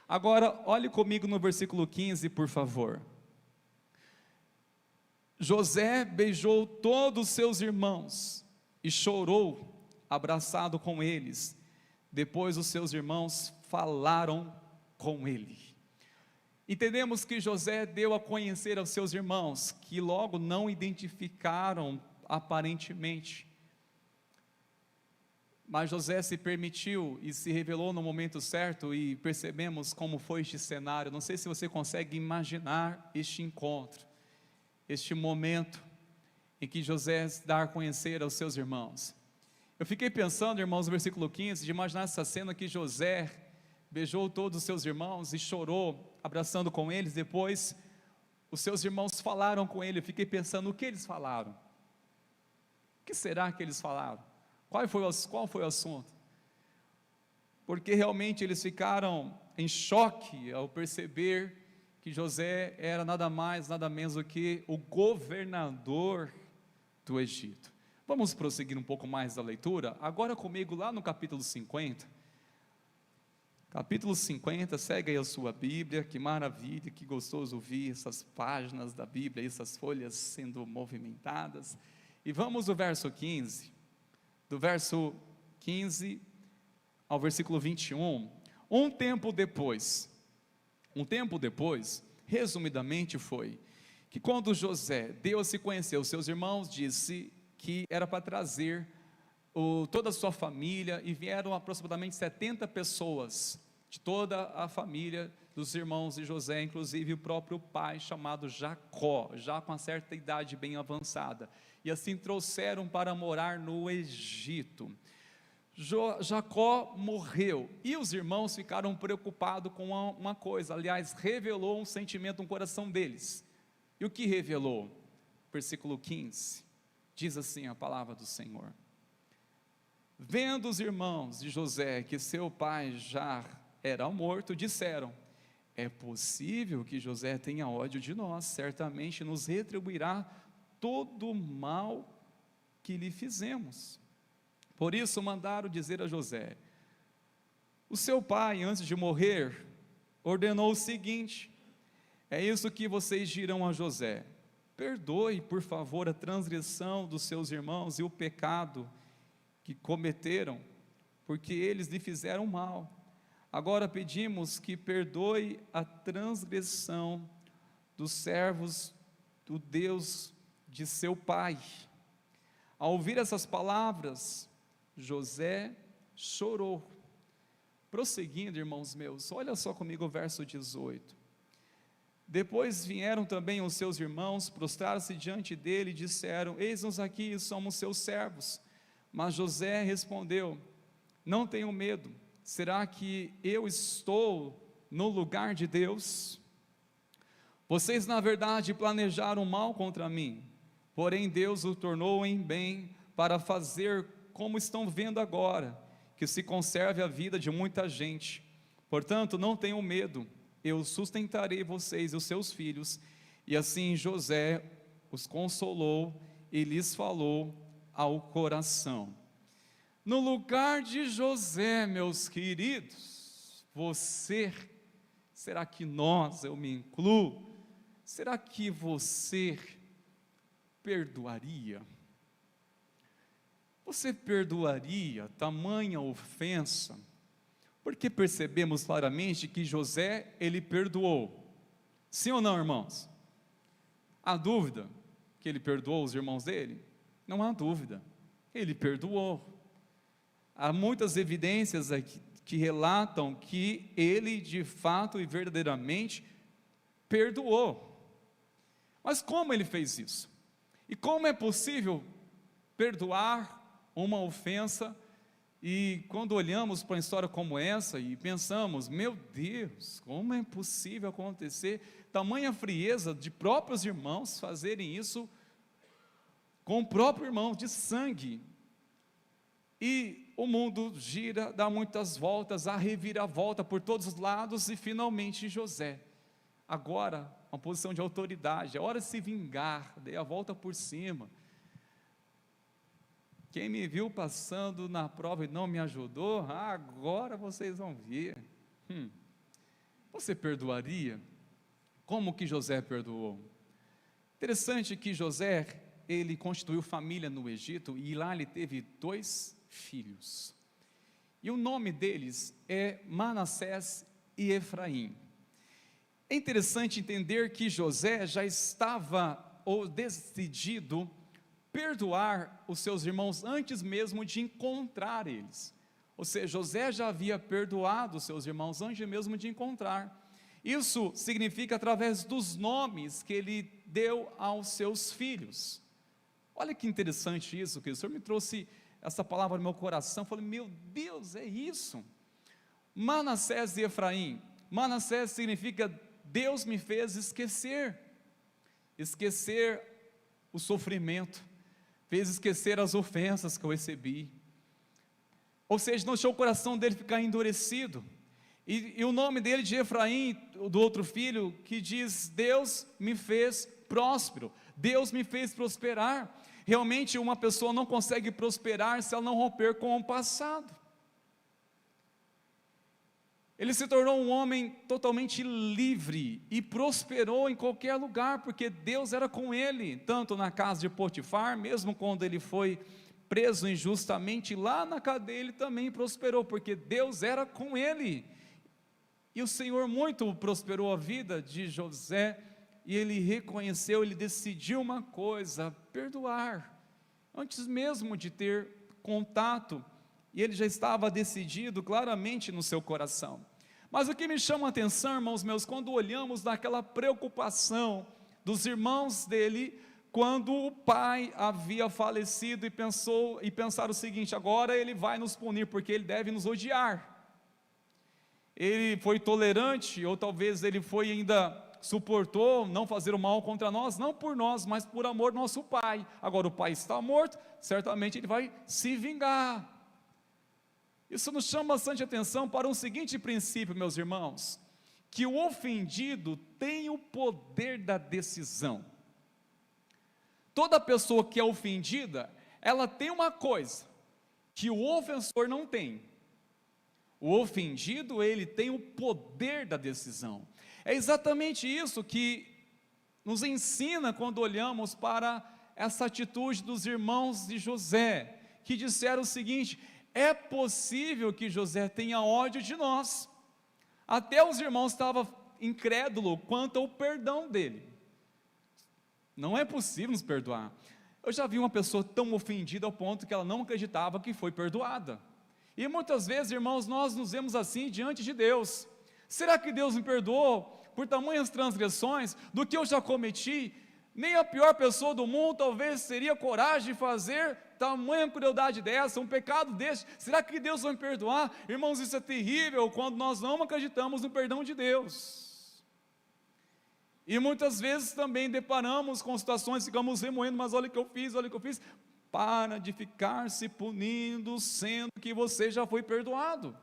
Agora, olhe comigo no versículo 15, por favor. José beijou todos os seus irmãos e chorou, abraçado com eles. Depois os seus irmãos falaram com ele. Entendemos que José deu a conhecer aos seus irmãos, que logo não identificaram aparentemente. Mas José se permitiu e se revelou no momento certo, e percebemos como foi este cenário. Não sei se você consegue imaginar este encontro, este momento em que José dá a conhecer aos seus irmãos. Eu fiquei pensando, irmãos, no versículo 15, de imaginar essa cena que José beijou todos os seus irmãos e chorou, abraçando com eles. Depois os seus irmãos falaram com ele. Eu fiquei pensando, o que eles falaram? O que será que eles falaram? Qual foi o assunto? Porque realmente eles ficaram em choque ao perceber que José era nada mais, nada menos do que o governador do Egito. Vamos prosseguir um pouco mais da leitura, agora comigo lá no capítulo 50, capítulo 50, segue aí a sua Bíblia, que maravilha, que gostoso ouvir essas páginas da Bíblia, essas folhas sendo movimentadas, e vamos do verso 15, do verso 15 ao versículo 21, um tempo depois, resumidamente foi, que quando José deu a se conhecer aos seus irmãos, disse que era para trazer toda a sua família, e vieram aproximadamente 70 pessoas, de toda a família dos irmãos de José, inclusive o próprio pai, chamado Jacó, já com uma certa idade bem avançada, e assim trouxeram para morar no Egito. Jacó morreu, e os irmãos ficaram preocupados com uma coisa, aliás, revelou um sentimento no coração deles. E o que revelou? Versículo 15, diz assim a palavra do Senhor: vendo os irmãos de José que seu pai já era morto, disseram: é possível que José tenha ódio de nós, certamente nos retribuirá todo o mal que lhe fizemos. Por isso mandaram dizer a José: o seu pai, antes de morrer, ordenou o seguinte: é isso que vocês dirão a José: perdoe, por favor, a transgressão dos seus irmãos e o pecado que cometeram, porque eles lhe fizeram mal. Agora pedimos que perdoe a transgressão dos servos do Deus de seu pai. Ao ouvir essas palavras, José chorou. Prosseguindo, irmãos meus, olha só comigo o verso 18. Depois vieram também os seus irmãos, prostraram-se diante dele e disseram: eis-nos aqui, somos seus servos. Mas José respondeu: não tenham medo, será que eu estou no lugar de Deus? Vocês na verdade planejaram mal contra mim, porém Deus o tornou em bem, para fazer como estão vendo agora, que se conserve a vida de muita gente. Portanto, não tenham medo, eu sustentarei vocês e os seus filhos. E assim José os consolou e lhes falou ao coração. No lugar de José, meus queridos, você, será que nós, eu me incluo, será que você perdoaria? Você perdoaria tamanha ofensa? Porque percebemos claramente que José, ele perdoou. Sim ou não, irmãos? Há dúvida que ele perdoou os irmãos dele? Não há dúvida, ele perdoou. Há muitas evidências aqui que relatam que ele de fato e verdadeiramente perdoou. Mas como ele fez isso? E como é possível perdoar uma ofensa? E quando olhamos para uma história como essa e pensamos: meu Deus, como é possível acontecer tamanha frieza de próprios irmãos fazerem isso com o próprio irmão de sangue? E o mundo gira, dá muitas voltas, há reviravolta por todos os lados, e finalmente José, agora uma posição de autoridade, é hora de se vingar, dei a volta por cima, Quem me viu passando na prova e não me ajudou, agora vocês vão ver. Você perdoaria? Como que José perdoou? Interessante que José, ele constituiu família no Egito e lá ele teve 2 filhos. E o nome deles é Manassés e Efraim. É interessante entender que José já estava decidido perdoar os seus irmãos antes mesmo de encontrar eles. Ou seja, José já havia perdoado os seus irmãos antes mesmo de encontrar. Isso significa através dos nomes que ele deu aos seus filhos. Olha que interessante isso, que o Senhor me trouxe essa palavra no meu coração. Eu falei, meu Deus, é isso. Manassés e Efraim. Manassés significa Deus me fez esquecer o sofrimento, fez esquecer as ofensas que eu recebi. Ou seja, não deixou o coração dele ficar endurecido. E o nome dele de Efraim, do outro filho, que diz, Deus me fez próspero, Deus me fez prosperar. Realmente uma pessoa não consegue prosperar se ela não romper com o passado. Ele se tornou um homem totalmente livre e prosperou em qualquer lugar, porque Deus era com ele, tanto na casa de Potifar, mesmo quando ele foi preso injustamente, lá na cadeia ele também prosperou, porque Deus era com ele. E o Senhor muito prosperou a vida de José, e ele reconheceu, ele decidiu uma coisa, perdoar, antes mesmo de ter contato, e ele já estava decidido claramente no seu coração. Mas o que me chama a atenção, irmãos meus, quando olhamos naquela preocupação dos irmãos dele, quando o pai havia falecido e pensaram o seguinte, agora ele vai nos punir, porque ele deve nos odiar. Ele foi tolerante, ou talvez ele suportou não fazer o mal contra nós, não por nós, mas por amor do nosso pai. Agora o pai está morto, certamente ele vai se vingar. Isso nos chama bastante atenção para um seguinte princípio, meus irmãos, que o ofendido tem o poder da decisão. Toda pessoa que é ofendida, ela tem uma coisa que o ofensor não tem. O ofendido, ele tem o poder da decisão. É exatamente isso que nos ensina quando olhamos para essa atitude dos irmãos de José, que disseram o seguinte, é possível que José tenha ódio de nós. Até os irmãos estavam incrédulos quanto ao perdão dele. Não é possível nos perdoar. Eu já vi uma pessoa tão ofendida ao ponto que ela não acreditava que foi perdoada. E muitas vezes, irmãos, nós nos vemos assim diante de Deus. Será que Deus me perdoou por tamanhas transgressões do que eu já cometi? Nem a pior pessoa do mundo talvez teria coragem de fazer tamanha crueldade dessa, um pecado desse. Será que Deus vai me perdoar? Irmãos, isso é terrível quando nós não acreditamos no perdão de Deus. E muitas vezes também deparamos com situações, ficamos remoendo, mas olha o que eu fiz, olha o que eu fiz. Para de ficar se punindo, sendo que você já foi perdoado.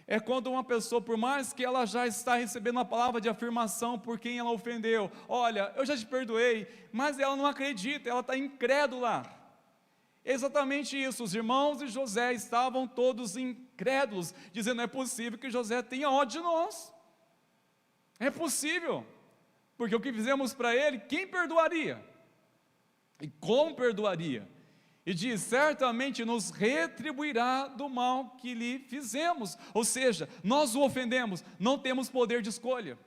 É quando uma pessoa, por mais que ela já está recebendo uma palavra de afirmação por quem ela ofendeu, olha, eu já te perdoei, mas ela não acredita, ela está incrédula. É exatamente isso, os irmãos de José estavam todos incrédulos, dizendo, é possível que José tenha ódio de nós. É possível, porque o que fizemos para ele, quem perdoaria? E como perdoaria? E diz, certamente nos retribuirá do mal que lhe fizemos. Ou seja, nós o ofendemos, não temos poder de escolha.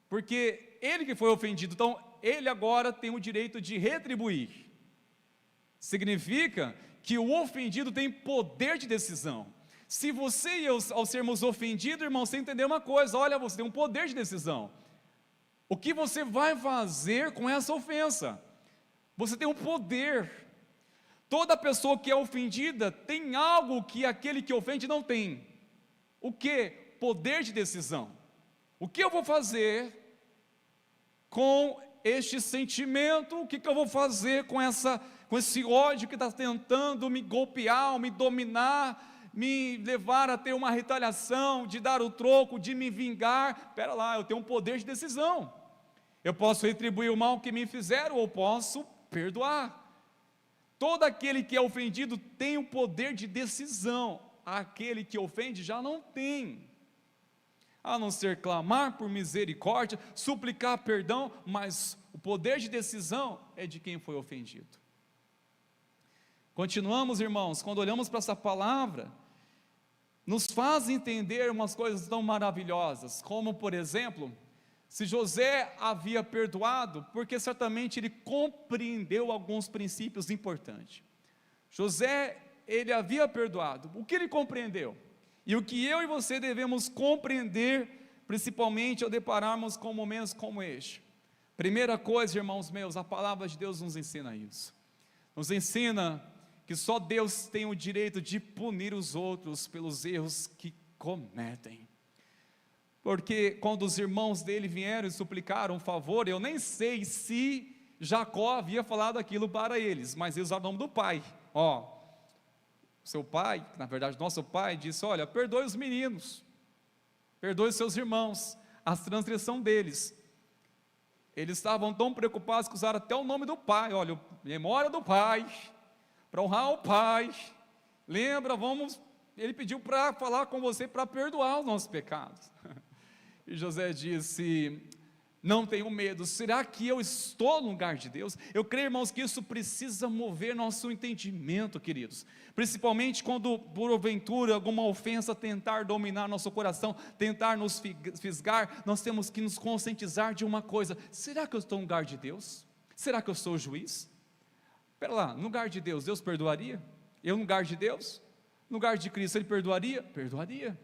Porque ele que foi ofendido, então ele agora tem o direito de retribuir. Significa que o ofendido tem poder de decisão. Se você e eu, ao sermos ofendidos, irmão, você entender uma coisa, olha, você tem um poder de decisão. O que você vai fazer com essa ofensa? Você tem um poder. Toda pessoa que é ofendida tem algo que aquele que ofende não tem. O que? Poder de decisão. O que eu vou fazer com este sentimento? O que eu vou fazer com esse ódio que está tentando me golpear, me dominar, me levar a ter uma retaliação, de dar o troco, de me vingar? Espera lá, eu tenho um poder de decisão. Eu posso retribuir o mal que me fizeram ou posso perdoar. todo aquele que é ofendido tem o poder de decisão, aquele que ofende já não tem, a não ser clamar por misericórdia, suplicar perdão, mas o poder de decisão é de quem foi ofendido. Continuamos, irmãos, quando olhamos para essa palavra, nos faz entender umas coisas tão maravilhosas, como por exemplo, se José havia perdoado, porque certamente ele compreendeu alguns princípios importantes. José, ele havia perdoado, o que ele compreendeu? E o que eu e você devemos compreender, principalmente ao depararmos com momentos como este. Primeira coisa, irmãos meus, a palavra de Deus nos ensina isso, nos ensina que só Deus tem o direito de punir os outros pelos erros que cometem. Porque quando os irmãos dele vieram e suplicaram um favor, eu nem sei se Jacó havia falado aquilo para eles, mas eles usaram o nome do pai. Seu pai, na verdade nosso pai, disse: olha, perdoe os meninos, perdoe os seus irmãos, a transgressão deles. Eles estavam tão preocupados que usaram até o nome do pai, olha, memória do pai, para honrar o pai, lembra, ele pediu para falar com você, para perdoar os nossos pecados. E José disse: não tenho medo, será que eu estou no lugar de Deus? Eu creio, irmãos, que isso precisa mover nosso entendimento, queridos, principalmente quando porventura alguma ofensa tentar dominar nosso coração, tentar nos fisgar, nós temos que nos conscientizar de uma coisa: será que eu estou no lugar de Deus? Será que eu sou o juiz? Espera lá, no lugar de Deus, Deus perdoaria? Eu no lugar de Deus? No lugar de Cristo, Ele perdoaria? Perdoaria.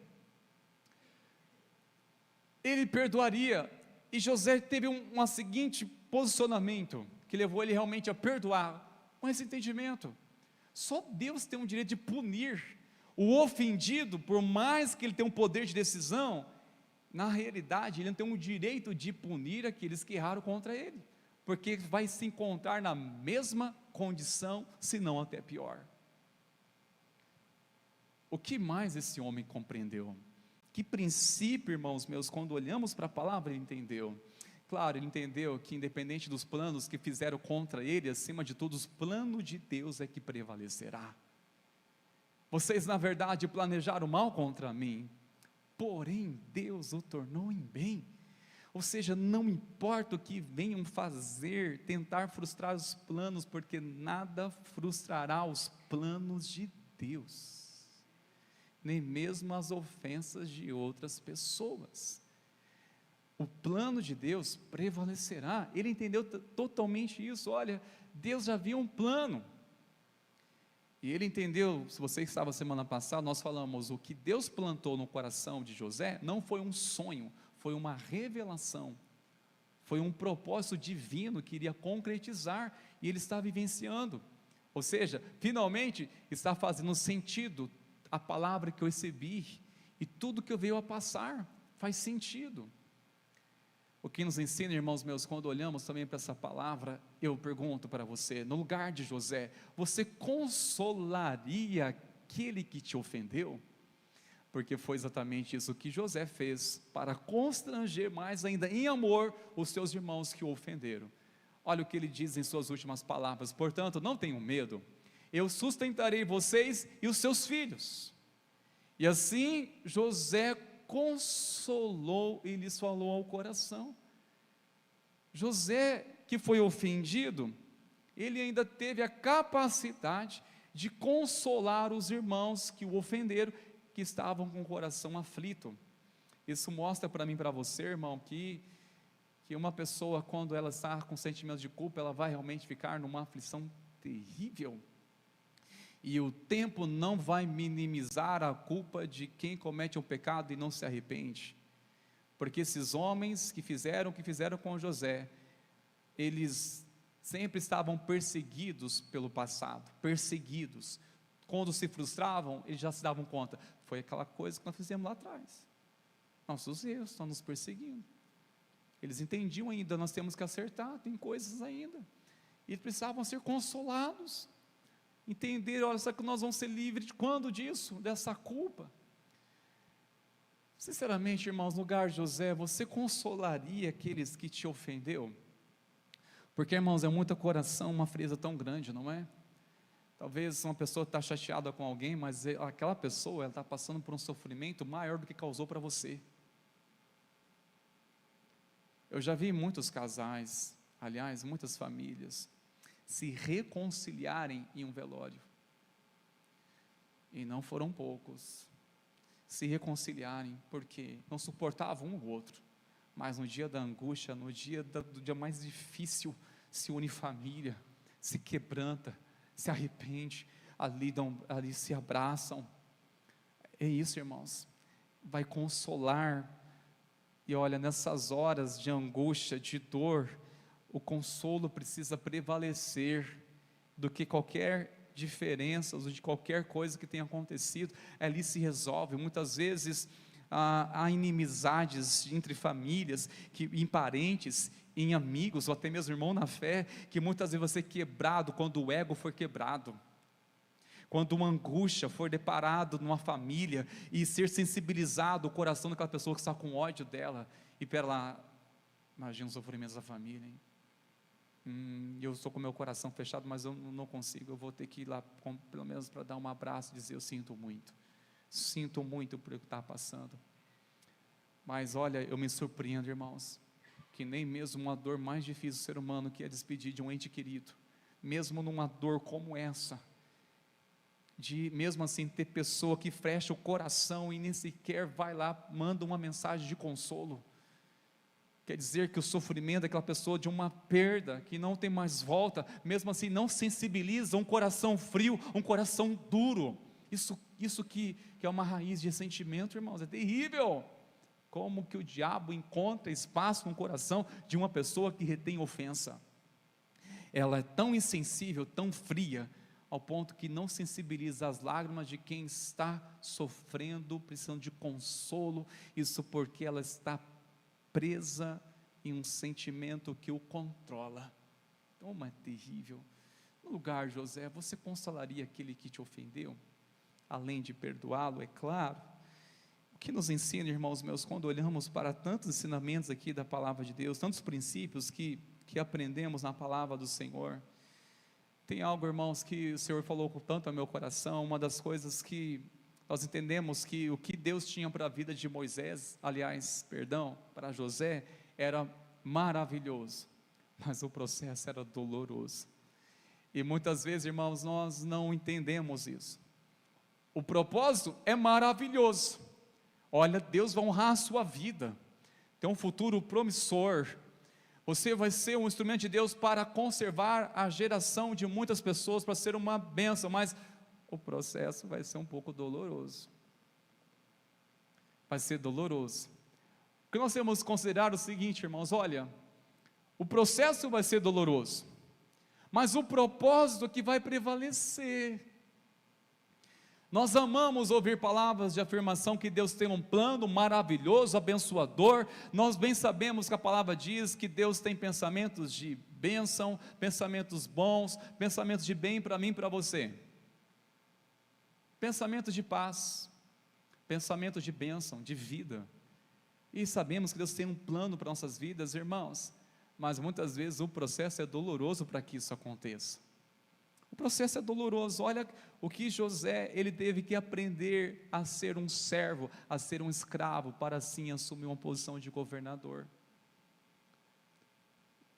Ele perdoaria. E José teve um seguinte posicionamento, que levou ele realmente a perdoar, com esse entendimento: só Deus tem o direito de punir o ofendido, por mais que ele tenha um poder de decisão, na realidade ele não tem o direito de punir aqueles que erraram contra ele, porque vai se encontrar na mesma condição, se não até pior. O que mais esse homem compreendeu? Que princípio, irmãos meus, quando olhamos para a palavra, ele entendeu? Claro, ele entendeu que independente dos planos que fizeram contra ele, acima de tudo, o plano de Deus é que prevalecerá. Vocês na verdade planejaram mal contra mim, porém Deus o tornou em bem. Ou seja, não importa o que venham fazer, tentar frustrar os planos, porque nada frustrará os planos de Deus, nem mesmo as ofensas de outras pessoas. O plano de Deus prevalecerá. Ele entendeu totalmente isso. Olha, Deus já havia um plano, e ele entendeu. Se você estava semana passada, nós falamos, o que Deus plantou no coração de José, não foi um sonho, foi uma revelação, foi um propósito divino, que iria concretizar, e ele está vivenciando. Ou seja, finalmente está fazendo sentido a palavra que eu recebi, e tudo que eu veio a passar, faz sentido. O que nos ensina, irmãos meus, quando olhamos também para essa palavra, eu pergunto para você, no lugar de José, você consolaria aquele que te ofendeu? Porque foi exatamente isso que José fez, para constranger mais ainda em amor os seus irmãos que o ofenderam. Olha o que ele diz em suas últimas palavras: portanto, não tenham medo, eu sustentarei vocês e os seus filhos. E assim José consolou e lhes falou ao coração. José, que foi ofendido, ele ainda teve a capacidade de consolar os irmãos que o ofenderam, que estavam com o coração aflito. Isso mostra para mim e para você, irmão, que uma pessoa, quando ela está com sentimentos de culpa, ela vai realmente ficar numa aflição terrível. E o tempo não vai minimizar a culpa de quem comete um pecado e não se arrepende, porque esses homens que fizeram o que fizeram com José, eles sempre estavam perseguidos pelo passado, perseguidos. Quando se frustravam, eles já se davam conta, foi aquela coisa que nós fizemos lá atrás, nossos erros estão nos perseguindo. Eles entendiam ainda, nós temos que acertar, tem coisas ainda, e eles precisavam ser consolados, entender, olha, será que nós vamos ser livres de quando disso, dessa culpa? Sinceramente, irmãos, no lugar de José, você consolaria aqueles que te ofendeu? Porque, irmãos, é muito coração, uma frieza tão grande, não é? Talvez uma pessoa está chateada com alguém, mas aquela pessoa está passando por um sofrimento maior do que causou para você. Eu já vi muitos casais, aliás, muitas famílias, se reconciliarem em um velório. E não foram poucos. Se reconciliarem, porque não suportavam um ou outro. Mas no dia da angústia, no dia do dia mais difícil, se une família, se quebranta, se arrepende, ali se abraçam. É isso, irmãos. Vai consolar. E olha, nessas horas de angústia, de dor, o consolo precisa prevalecer do que qualquer diferença, ou de qualquer coisa que tenha acontecido, ali se resolve. Muitas vezes há inimizades entre famílias, em parentes, em amigos, ou até mesmo irmão na fé, que muitas vezes vai ser quebrado quando o ego for quebrado. Quando uma angústia for deparado numa família e ser sensibilizado o coração daquela pessoa que está com ódio dela, e pera lá, imagina os sofrimentos da família, hein? Eu estou com meu coração fechado, mas eu não consigo, eu vou ter que ir lá, pelo menos para dar um abraço e dizer, eu sinto muito por o que está passando. Mas olha, eu me surpreendo, irmãos, que nem mesmo uma dor mais difícil do ser humano, que é despedir de um ente querido, mesmo numa dor como essa, mesmo assim ter pessoa que fecha o coração e nem sequer vai lá, manda uma mensagem de consolo, quer dizer que o sofrimento daquela pessoa, de uma perda que não tem mais volta, mesmo assim não sensibiliza um coração frio, um coração duro. Isso que é uma raiz de ressentimento, irmãos, é terrível. Como que o diabo encontra espaço no coração de uma pessoa que retém ofensa? Ela é tão insensível, tão fria, ao ponto que não sensibiliza as lágrimas de quem está sofrendo, precisando de consolo. Isso porque ela está presa em um sentimento que o controla. Como é terrível. No lugar, José, você consolaria aquele que te ofendeu? Além de perdoá-lo, é claro. O que nos ensina, irmãos meus, quando olhamos para tantos ensinamentos aqui da palavra de Deus, tantos princípios que aprendemos na palavra do Senhor, tem algo, irmãos, que o Senhor falou com tanto ao meu coração. Uma das coisas que nós entendemos, que o que Deus tinha para a vida de Moisés, para José, era maravilhoso, mas o processo era doloroso. E muitas vezes, irmãos, nós não entendemos isso. O propósito é maravilhoso. Olha, Deus vai honrar a sua vida, tem um futuro promissor. Você vai ser um instrumento de Deus para conservar a geração de muitas pessoas, para ser uma bênção, mas o processo vai ser um pouco doloroso. Vai ser doloroso. Porque nós temos que considerar o seguinte, irmãos, olha, o processo vai ser doloroso, mas o propósito que vai prevalecer. Nós amamos ouvir palavras de afirmação que Deus tem um plano maravilhoso, abençoador. Nós bem sabemos que a palavra diz que Deus tem pensamentos de bênção, pensamentos bons, pensamentos de bem para mim e para você. Pensamentos de paz, pensamentos de bênção, de vida. E sabemos que Deus tem um plano para nossas vidas, irmãos, mas muitas vezes o processo é doloroso para que isso aconteça. O processo é doloroso. Olha o que José, ele teve que aprender a ser um servo, a ser um escravo, para assim assumir uma posição de governador.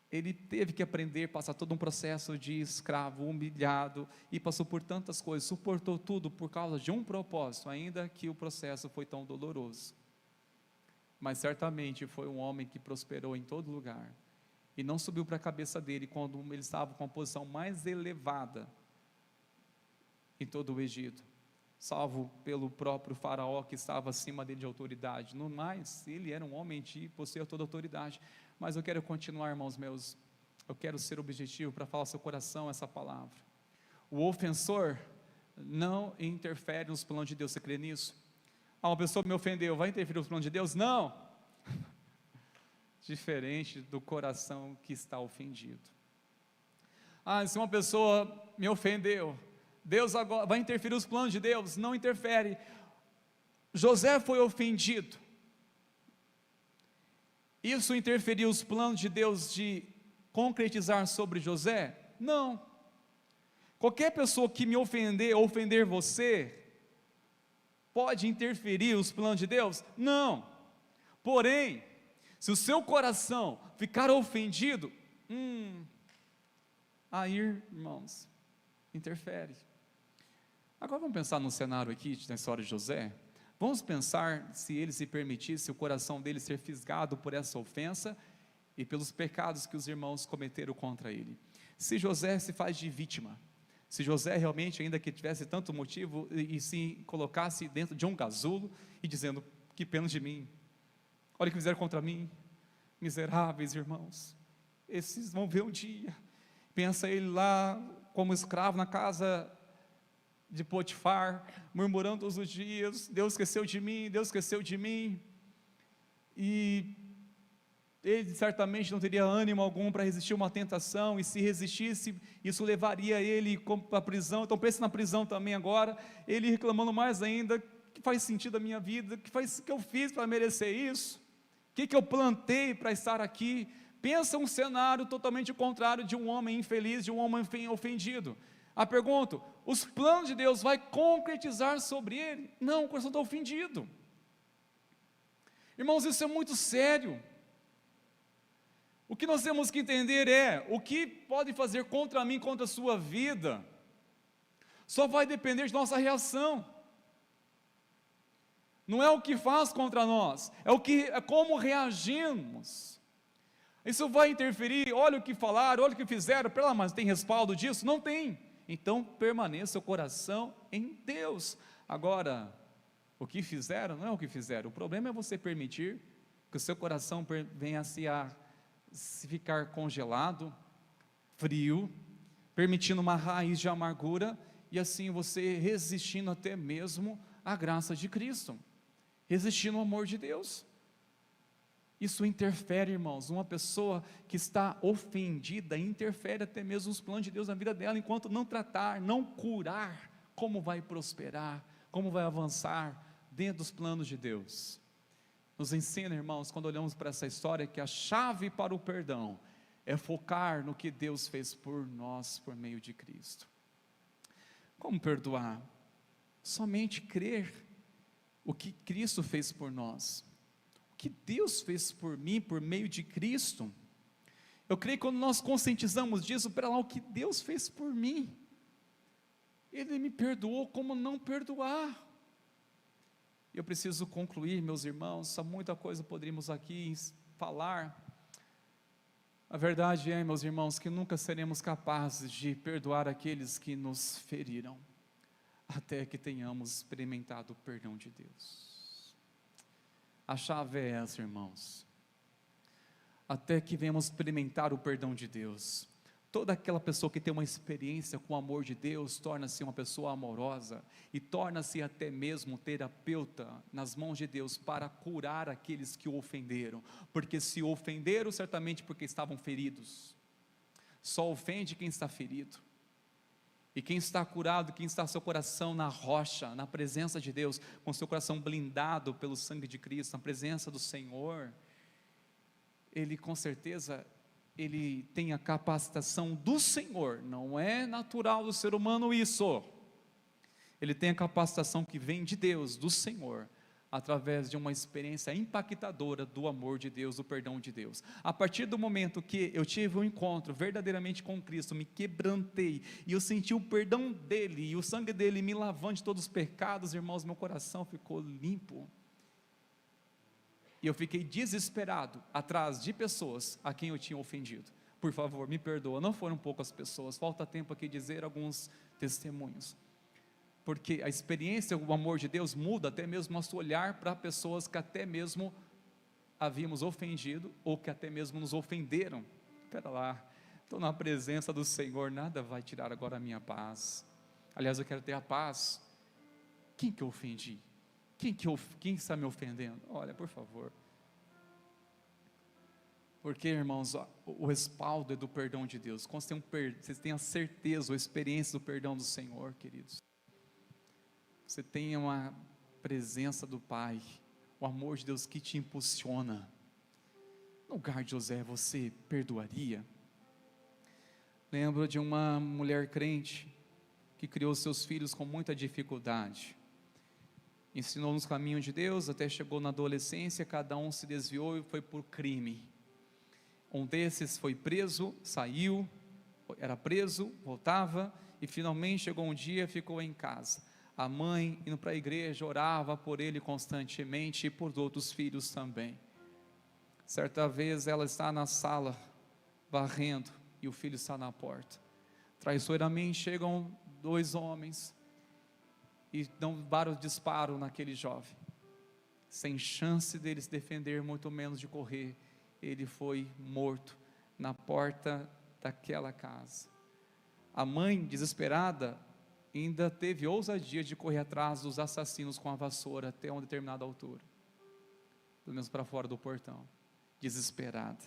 Ele teve que aprender, passar todo um processo de escravo, humilhado, e passou por tantas coisas, suportou tudo por causa de um propósito, ainda que o processo foi tão doloroso. Mas certamente foi um homem que prosperou em todo lugar, e não subiu para a cabeça dele quando ele estava com a posição mais elevada em todo o Egito, salvo pelo próprio faraó que estava acima dele de autoridade. No mais, ele era um homem que possuía toda a autoridade. Mas eu quero continuar, irmãos meus, eu quero ser objetivo para falar ao seu coração essa palavra. O ofensor não interfere nos planos de Deus. Você crê nisso? Uma pessoa me ofendeu, vai interferir nos planos de Deus? Não! Diferente do coração que está ofendido. Se uma pessoa me ofendeu, Deus agora vai interferir nos planos de Deus? Não interfere. José foi ofendido. Isso interferiu os planos de Deus de concretizar sobre José? Não. Qualquer pessoa que me ofender ou ofender você, pode interferir os planos de Deus? Não. Porém, se o seu coração ficar ofendido, aí, irmãos, interfere. Agora vamos pensar no cenário aqui, na história de José. Vamos pensar se ele se permitisse o coração dele ser fisgado por essa ofensa e pelos pecados que os irmãos cometeram contra ele. Se José se faz de vítima, se José realmente, ainda que tivesse tanto motivo, e se colocasse dentro de um casulo e dizendo: que pena de mim, olha o que fizeram contra mim, miseráveis irmãos, esses vão ver um dia. Pensa ele lá como escravo na casa de Potifar, murmurando todos os dias: Deus esqueceu de mim, Deus esqueceu de mim. E ele certamente não teria ânimo algum para resistir a uma tentação, e se resistisse, isso levaria ele para a prisão. Então pense na prisão também agora, ele reclamando mais ainda: que faz sentido a minha vida, que eu fiz para merecer isso, o que eu plantei para estar aqui? Pensa um cenário totalmente contrário de um homem infeliz, de um homem ofendido. A pergunta: os planos de Deus vai concretizar sobre ele? Não, o coração está ofendido. Irmãos, isso é muito sério. O que nós temos que entender é: o que pode fazer contra mim, contra a sua vida, só vai depender de nossa reação. Não é o que faz contra nós, é como reagimos. Isso vai interferir. Olha o que falaram, olha o que fizeram, mas tem respaldo disso? Não tem. Então permaneça o coração em Deus. Agora, o que fizeram não é o que fizeram. O problema é você permitir que o seu coração venha se ficar congelado, frio, permitindo uma raiz de amargura, e assim você resistindo até mesmo à graça de Cristo, resistindo ao amor de Deus. Isso interfere, irmãos. Uma pessoa que está ofendida interfere até mesmo os planos de Deus na vida dela. Enquanto não tratar, não curar, como vai prosperar, como vai avançar dentro dos planos de Deus? Nos ensina, irmãos, quando olhamos para essa história, que a chave para o perdão é focar no que Deus fez por nós, por meio de Cristo. Como perdoar? Somente crer o que Cristo fez por nós, o que Deus fez por mim, por meio de Cristo. Eu creio que quando nós conscientizamos disso, pera lá, o que Deus fez por mim, Ele me perdoou, como não perdoar? Eu preciso concluir, meus irmãos, há muita coisa poderíamos aqui falar. A verdade é, meus irmãos, que nunca seremos capazes de perdoar aqueles que nos feriram, até que tenhamos experimentado o perdão de Deus. A chave é essa, irmãos. Até que venhamos experimentar o perdão de Deus. Toda aquela pessoa que tem uma experiência com o amor de Deus torna-se uma pessoa amorosa e torna-se até mesmo terapeuta nas mãos de Deus para curar aqueles que o ofenderam, porque se ofenderam certamente porque estavam feridos. Só ofende quem está ferido, e quem está curado, quem está seu coração na rocha, na presença de Deus, com seu coração blindado pelo sangue de Cristo, na presença do Senhor, ele com certeza ele tem a capacitação do Senhor. Não é natural do ser humano isso. Ele tem a capacitação que vem de Deus, do Senhor, através de uma experiência impactadora do amor de Deus, do perdão de Deus. A partir do momento que eu tive um encontro verdadeiramente com Cristo, me quebrantei, e eu senti o perdão dele, e o sangue dele me lavando de todos os pecados, irmãos, meu coração ficou limpo. E eu fiquei desesperado atrás de pessoas a quem eu tinha ofendido. Por favor, me perdoa, não foram poucas pessoas, falta tempo aqui dizer alguns testemunhos. Porque a experiência, o amor de Deus muda até mesmo nosso olhar para pessoas que até mesmo havíamos ofendido, ou que até mesmo nos ofenderam. Espera lá, estou na presença do Senhor, nada vai tirar agora a minha paz. Aliás, eu quero ter a paz. Quem que eu ofendi? Quem está me ofendendo? Olha, por favor. Porque, irmãos, o respaldo é do perdão de Deus. Quando vocês têm a certeza, a experiência do perdão do Senhor, queridos, você tem uma presença do Pai, o amor de Deus que te impulsiona. No lugar de José, você perdoaria? Lembro de uma mulher crente, que criou seus filhos com muita dificuldade. Ensinou nos caminhos de Deus, até chegou na adolescência, cada um se desviou e foi por crime. Um desses foi preso, saiu, era preso, voltava, e finalmente chegou um dia, ficou em casa. A mãe, indo para a igreja, orava por ele constantemente e por outros filhos também. Certa vez ela está na sala, varrendo, e o filho está na porta. Traiçoeiramente chegam 2 homens, e dão vários disparos naquele jovem. Sem chance dele se defender, muito menos de correr, ele foi morto na porta daquela casa. A mãe, desesperada, ainda teve ousadia de correr atrás dos assassinos com a vassoura até uma determinada altura, pelo menos para fora do portão, desesperada.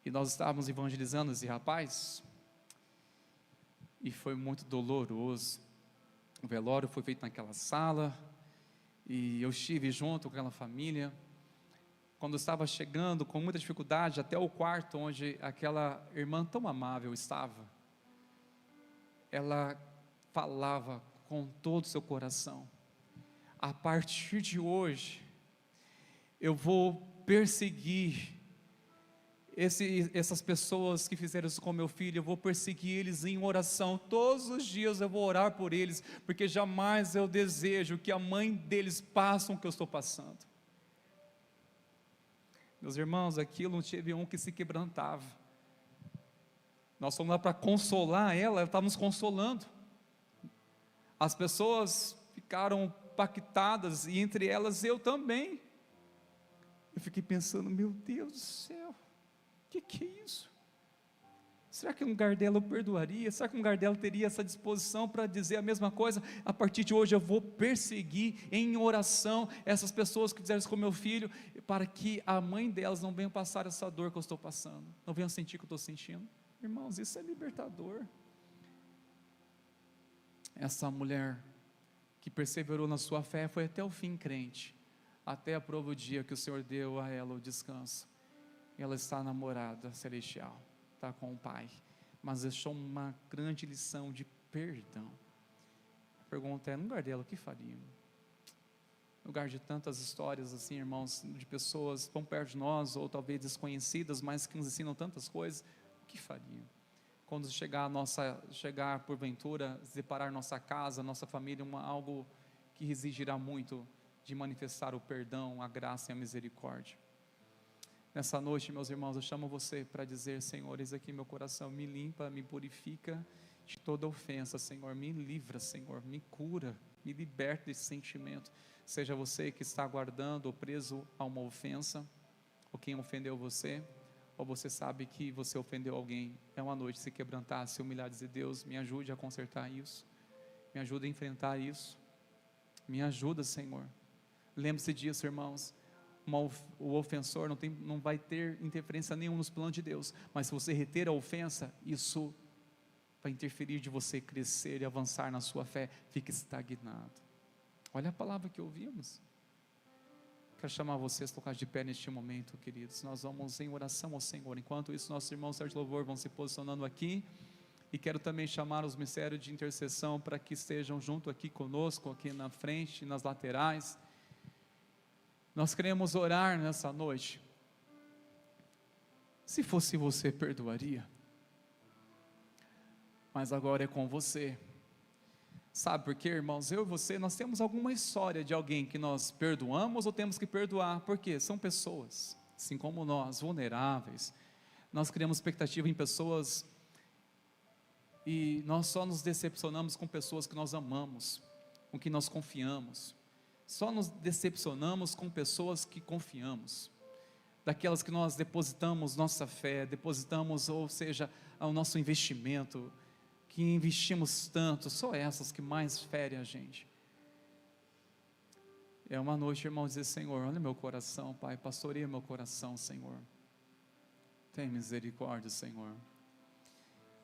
E nós estávamos evangelizando esse rapaz, e foi muito doloroso. O velório foi feito naquela sala, e eu estive junto com aquela família. Quando eu estava chegando com muita dificuldade até o quarto onde aquela irmã tão amável estava, ela falava com todo o seu coração: a partir de hoje eu vou perseguir essas pessoas que fizeram isso com meu filho, eu vou perseguir eles em oração, todos os dias eu vou orar por eles, porque jamais eu desejo que a mãe deles passe o que eu estou passando. Meus irmãos, aquilo não teve um que se quebrantava. Nós fomos lá para consolar ela estava nos consolando. As pessoas ficaram impactadas, e entre elas eu também. Eu fiquei pensando: meu Deus do céu, o que é isso? Será que um lugar dela eu perdoaria? Será que um lugar dela teria essa disposição para dizer a mesma coisa? A partir de hoje eu vou perseguir em oração essas pessoas que fizeram isso com meu filho, para que a mãe delas não venha passar essa dor que eu estou passando, não venha sentir o que eu estou sentindo. Irmãos, isso é libertador. Essa mulher que perseverou na sua fé foi até o fim crente, até a prova do dia que o Senhor deu a ela o descanso. Ela está namorada celestial, está com o Pai, mas deixou uma grande lição de perdão. A pergunta é: no lugar dela, o que faria? No lugar de tantas histórias assim, irmãos, de pessoas tão perto de nós, ou talvez desconhecidas, mas que nos ensinam tantas coisas, o que faria? Quando chegar porventura, separar nossa casa, nossa família, algo que exigirá muito de manifestar o perdão, a graça e a misericórdia. Nessa noite, meus irmãos, eu chamo você para dizer: Senhor, eis aqui meu coração, me limpa, me purifica de toda ofensa, Senhor, me livra, Senhor, me cura, me liberta desse sentimento. Seja você que está guardando ou preso a uma ofensa, ou quem ofendeu você, ou você sabe que você ofendeu alguém, é uma noite de se quebrantar, se humilhar e dizer: Deus, me ajude a consertar isso, me ajude a enfrentar isso, me ajuda, Senhor. Lembre-se disso, irmãos. O ofensor não vai ter interferência nenhuma nos planos de Deus, mas se você reter a ofensa, isso vai interferir de você crescer e avançar na sua fé. Fique estagnado. Olha a palavra que ouvimos. Quero chamar vocês a tocar de pé neste momento, queridos. Nós vamos em oração ao Senhor. Enquanto isso, nossos irmãos Sérgio de Louvor vão se posicionando aqui, e quero também chamar os ministérios de intercessão para que estejam junto aqui conosco, aqui na frente, nas laterais. Nós queremos orar nessa noite. Se fosse você, perdoaria? Mas agora é com você. Sabe por quê, irmãos? Eu e você, nós temos alguma história de alguém que nós perdoamos ou temos que perdoar. Por quê? São pessoas, assim como nós, vulneráveis. Nós criamos expectativa em pessoas, e nós só nos decepcionamos com pessoas que nós amamos, com que nós confiamos. Só nos decepcionamos com pessoas que confiamos, daquelas que nós depositamos nossa fé, depositamos, ou seja, o nosso investimento, que investimos tanto. Só essas que mais ferem a gente. É uma noite, irmão, dizer: Senhor, olha meu coração, Pai, pastoreia meu coração, Senhor, tem misericórdia, Senhor.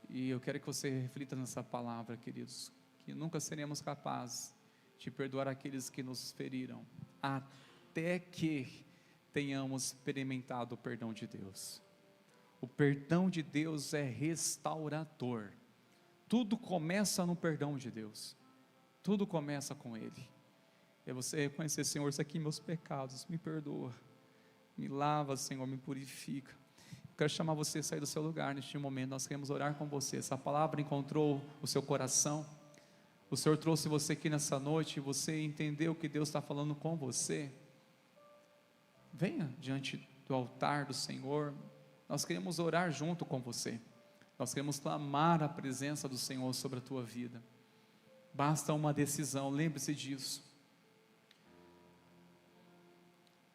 E eu quero que você reflita nessa palavra, queridos, que nunca seremos capazes de perdoar aqueles que nos feriram, até que tenhamos experimentado o perdão de Deus. O perdão de Deus é restaurador. Tudo começa no perdão de Deus. Tudo começa com Ele. É você reconhecer: Senhor, isso aqui meus pecados, me perdoa, me lava, Senhor, me purifica. Eu quero chamar você a sair do seu lugar neste momento. Nós queremos orar com você. Essa palavra encontrou o seu coração. O Senhor trouxe você aqui nessa noite e você entendeu que Deus está falando com você. Venha diante do altar do Senhor. Nós queremos orar junto com você. Nós queremos clamar a presença do Senhor sobre a tua vida. Basta uma decisão, lembre-se disso.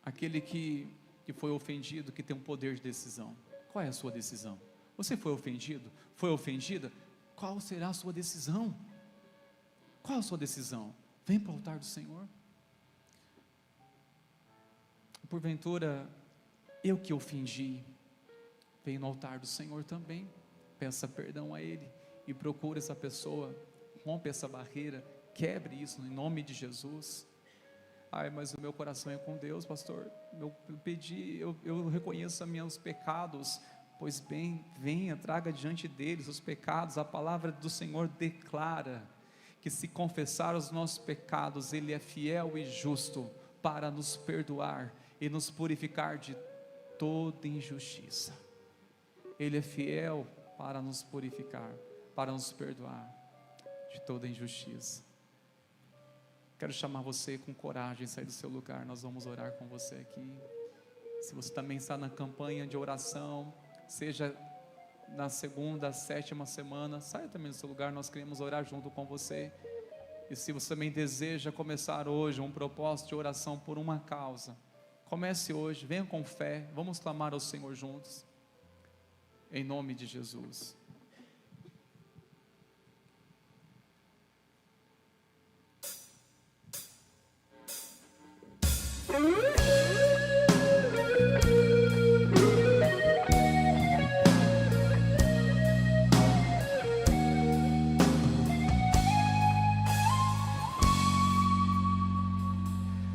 Aquele que foi ofendido, que tem um poder de decisão. Qual é a sua decisão? Você foi ofendido? Foi ofendida? Qual será a sua decisão? Qual a sua decisão? Vem para o altar do Senhor. Porventura, eu que ofendi, vem no altar do Senhor também. Peça perdão a Ele e procure essa pessoa. Rompe essa barreira, quebre isso em nome de Jesus. Ai, mas o meu coração é com Deus, pastor. Eu reconheço os meus pecados. Pois bem, venha, traga diante deles os pecados. A palavra do Senhor declara que se confessar os nossos pecados, Ele é fiel e justo para nos perdoar e nos purificar de toda injustiça. Ele é fiel para nos purificar, para nos perdoar de toda injustiça. Quero chamar você com coragem a sair do seu lugar. Nós vamos orar com você aqui. Se você também está na campanha de oração, seja na segunda, sétima semana, saia também do seu lugar. Nós queremos orar junto com você. E se você também deseja começar hoje um propósito de oração por uma causa, comece hoje, venha com fé. Vamos clamar ao Senhor juntos, em nome de Jesus.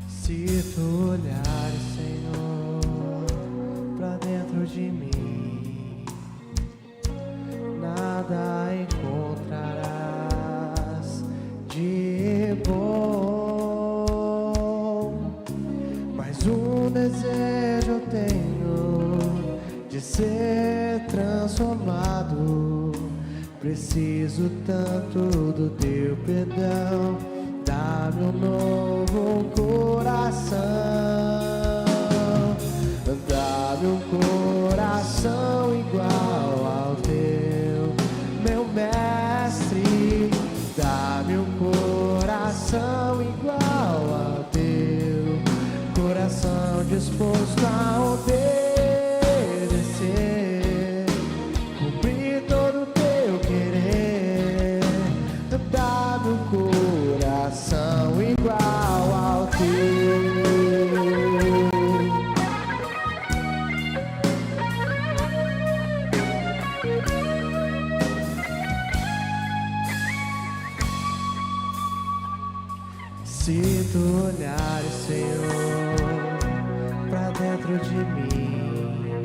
Se tu olhares, Senhor, pra dentro de mim, nada encontrarás de bom. Mas um desejo eu tenho de ser transformado. Preciso tanto do teu perdão. Dá-me um novo coração, dá-me um coração igual ao teu, meu mestre. Dá-me um coração igual ao teu, coração disposto a obedecer, cumprir todo o teu querer. Dá-me um coração igual ao teu. Se tu olhares, Senhor, pra dentro de mim,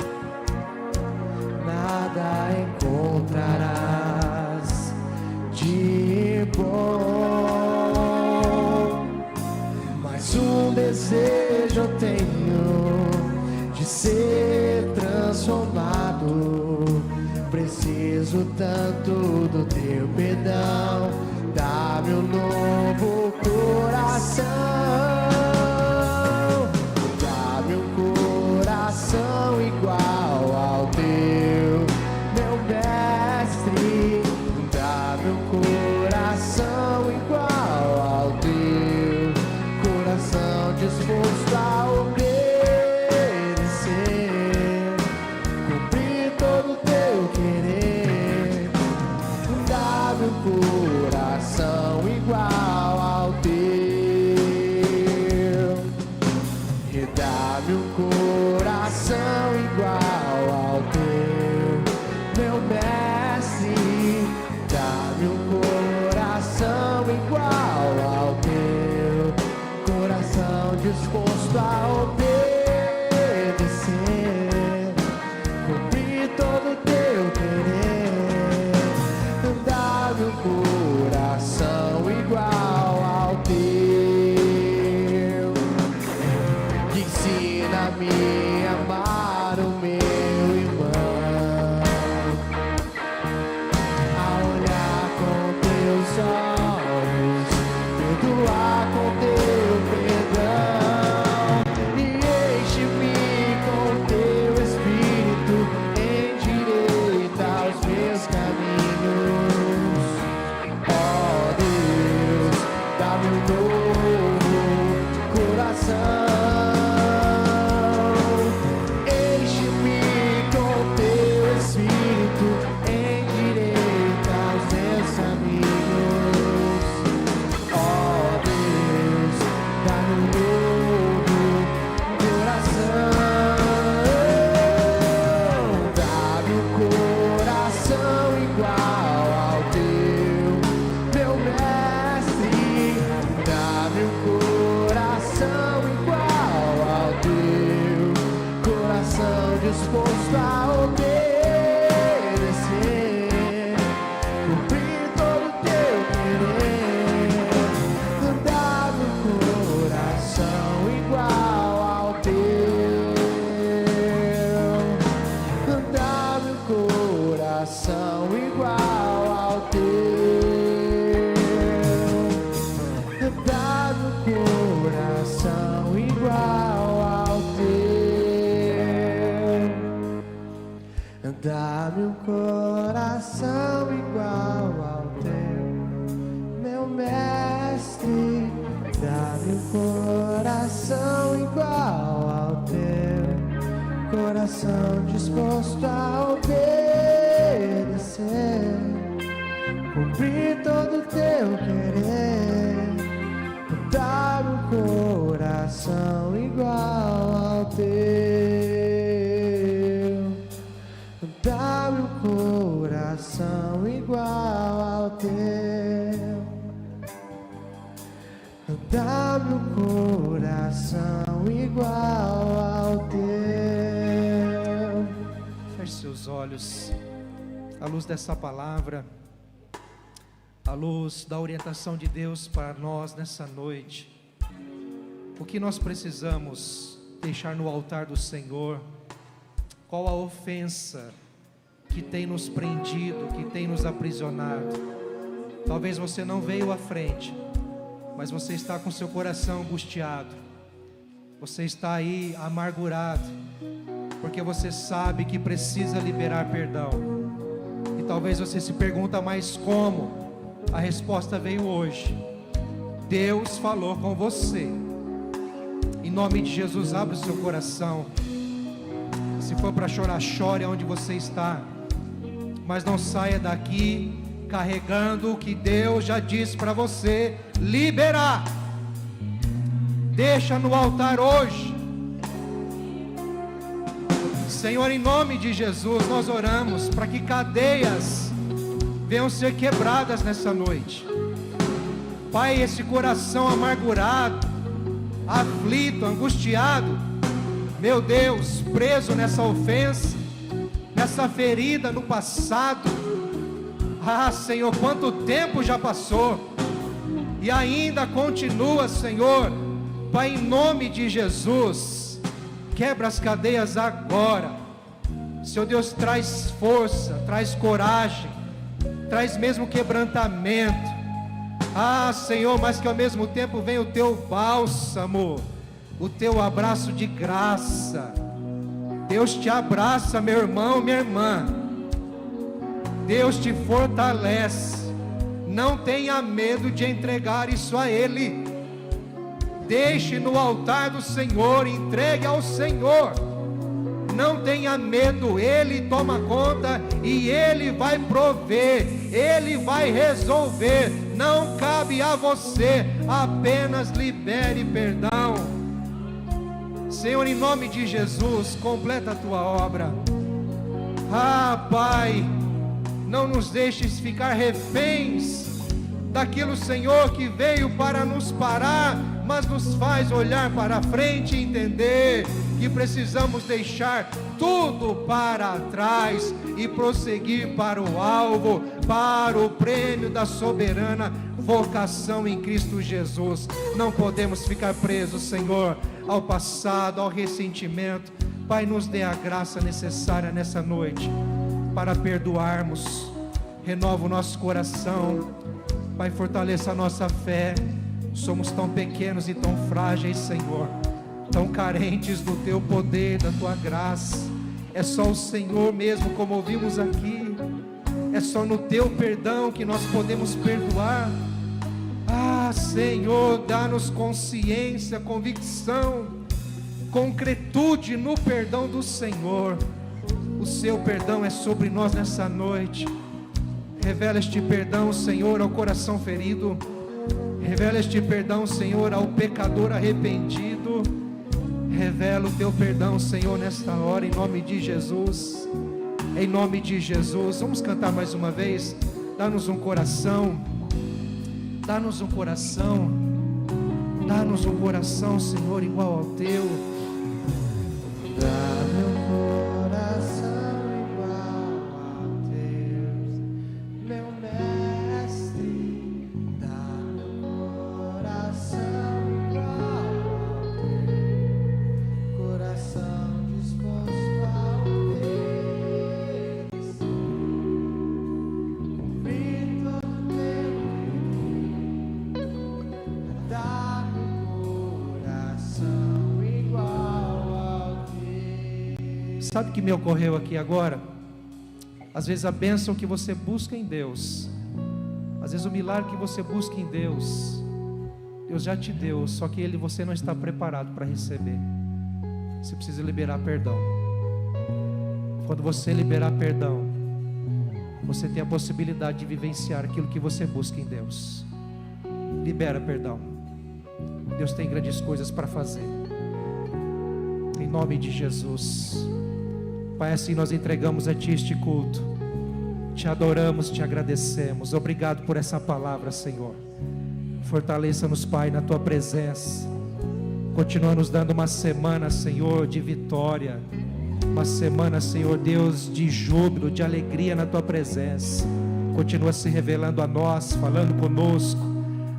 nada encontrarás de bom. Mas um desejo eu tenho de ser transformado. Preciso tanto do teu perdão. Dá-me um novo coração, dá-me um coração igual ao teu, meu mestre. Dá-me um coração igual ao teu, coração disposto a obedecer, cumprir todo o teu querer. Dá-me um coração igual ao teu, e dá-me um coração igual ao teu, meu mestre. Dá-me um coração igual ao teu, coração disposto a obedecer, cumprir todo o teu querer. Dá-me um Enche-me com teu Espírito, endireita os meus caminhos. Ó Deus, dá-me um novo coração. Dá-me um coração igual ao teu, meu mestre. Dá-me um coração igual ao teu, coração disposto a obedecer, cumprir todo o teu querer. Dá-me um coração igual ao teu. Dá-me um coração igual ao teu. Dá-me um coração igual ao teu. Dá-me um coração igual ao teu, meu mestre. Dá-me um coração igual ao teu, coração disposto a obedecer, cumprir todo o teu querer. Dá-me um coração igual ao teu. Dá-me um coração igual ao teu. Dá-me um coração igual ao teu. Feche seus olhos. À luz dessa palavra, à luz da orientação de Deus para nós nessa noite, o que nós precisamos deixar no altar do Senhor? Qual a ofensa que tem nos prendido, que tem nos aprisionado? Talvez você não veio à frente, mas você está com seu coração angustiado. Você está aí amargurado, porque você sabe que precisa liberar perdão. E talvez você se pergunta, mas como? A resposta veio hoje. Deus falou com você. Em nome de Jesus, abre o seu coração. Se for para chorar, chore onde você está, mas não saia daqui carregando o que Deus já disse para você liberar. Deixa no altar hoje. Senhor, em nome de Jesus, nós oramos para que cadeias venham ser quebradas nessa noite. Pai, esse coração amargurado, aflito, angustiado, meu Deus, preso nessa ofensa, nessa ferida no passado. Ah, Senhor, quanto tempo já passou e ainda continua, Senhor. Pai, em nome de Jesus, quebra as cadeias agora. Senhor Deus, traz força, traz coragem, traz mesmo quebrantamento. Ah, Senhor, mas que ao mesmo tempo venha o teu bálsamo, o teu abraço de graça. Deus te abraça, meu irmão, minha irmã. Deus te fortalece. Não tenha medo de entregar isso a Ele. Deixe no altar do Senhor, entregue ao Senhor. Não tenha medo, Ele toma conta e Ele vai prover, Ele vai resolver. Não cabe a você, apenas libere perdão. Senhor, em nome de Jesus, completa a tua obra. Ah, Pai, não nos deixes ficar reféns daquilo, Senhor, que veio para nos parar, mas nos faz olhar para frente e entender que precisamos deixar tudo para trás e prosseguir para o alvo, para o prêmio da soberana vocação em Cristo Jesus. Não podemos ficar presos, Senhor, ao passado, ao ressentimento. Pai, nos dê a graça necessária nessa noite para perdoarmos. Renova o nosso coração. Pai, fortaleça a nossa fé. Somos tão pequenos e tão frágeis, Senhor, tão carentes do Teu poder, da Tua graça. É só o Senhor mesmo, como ouvimos aqui. É só no Teu perdão que nós podemos perdoar. Ah, Senhor, dá-nos consciência, convicção, concretude no perdão do Senhor. O seu perdão é sobre nós nessa noite. Revela este perdão, Senhor, ao coração ferido. Revela este perdão, Senhor, ao pecador arrependido. Revela o teu perdão, Senhor, nesta hora, em nome de Jesus. Em nome de Jesus. Vamos cantar mais uma vez. Dá-nos um coração. Dá-nos um coração. Dá-nos um coração, Senhor, igual ao teu. Dá meu coração igual ao teu, meu mestre. Dá meu coração igual ao teu, coração disposto a obedecer. Cumprir todo teu querer. Dá meu coração igual ao teu. Sabe o que me ocorreu aqui agora? Às vezes a bênção que você busca em Deus, às vezes o milagre que você busca em Deus, Deus já te deu, só que você não está preparado para receber. Você precisa liberar perdão. Quando você liberar perdão, você tem a possibilidade de vivenciar aquilo que você busca em Deus. Libera perdão. Deus tem grandes coisas para fazer. Em nome de Jesus. Pai, assim nós entregamos a Ti este culto. Te adoramos, te agradecemos. Obrigado por essa palavra, Senhor. Fortaleça-nos, Pai, na Tua presença. Continua nos dando uma semana, Senhor, de vitória. Uma semana, Senhor Deus, de júbilo, de alegria na Tua presença. Continua se revelando a nós, falando conosco.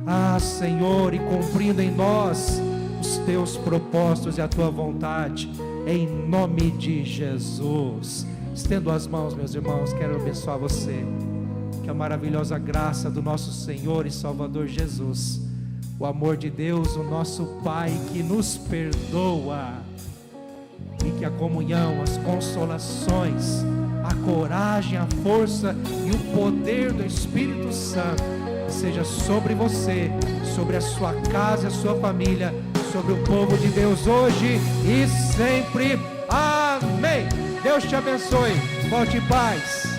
Ah, Senhor, e cumprindo em nós os Teus propósitos e a Tua vontade. Em nome de Jesus. Estendo as mãos, meus irmãos, quero abençoar você. Que a maravilhosa graça do nosso Senhor e Salvador Jesus, o amor de Deus, o nosso Pai que nos perdoa, e que a comunhão, as consolações, a coragem, a força e o poder do Espírito Santo seja sobre você, sobre a sua casa e a sua família, sobre o povo de Deus hoje e sempre. Amém. Deus te abençoe. Volte em paz.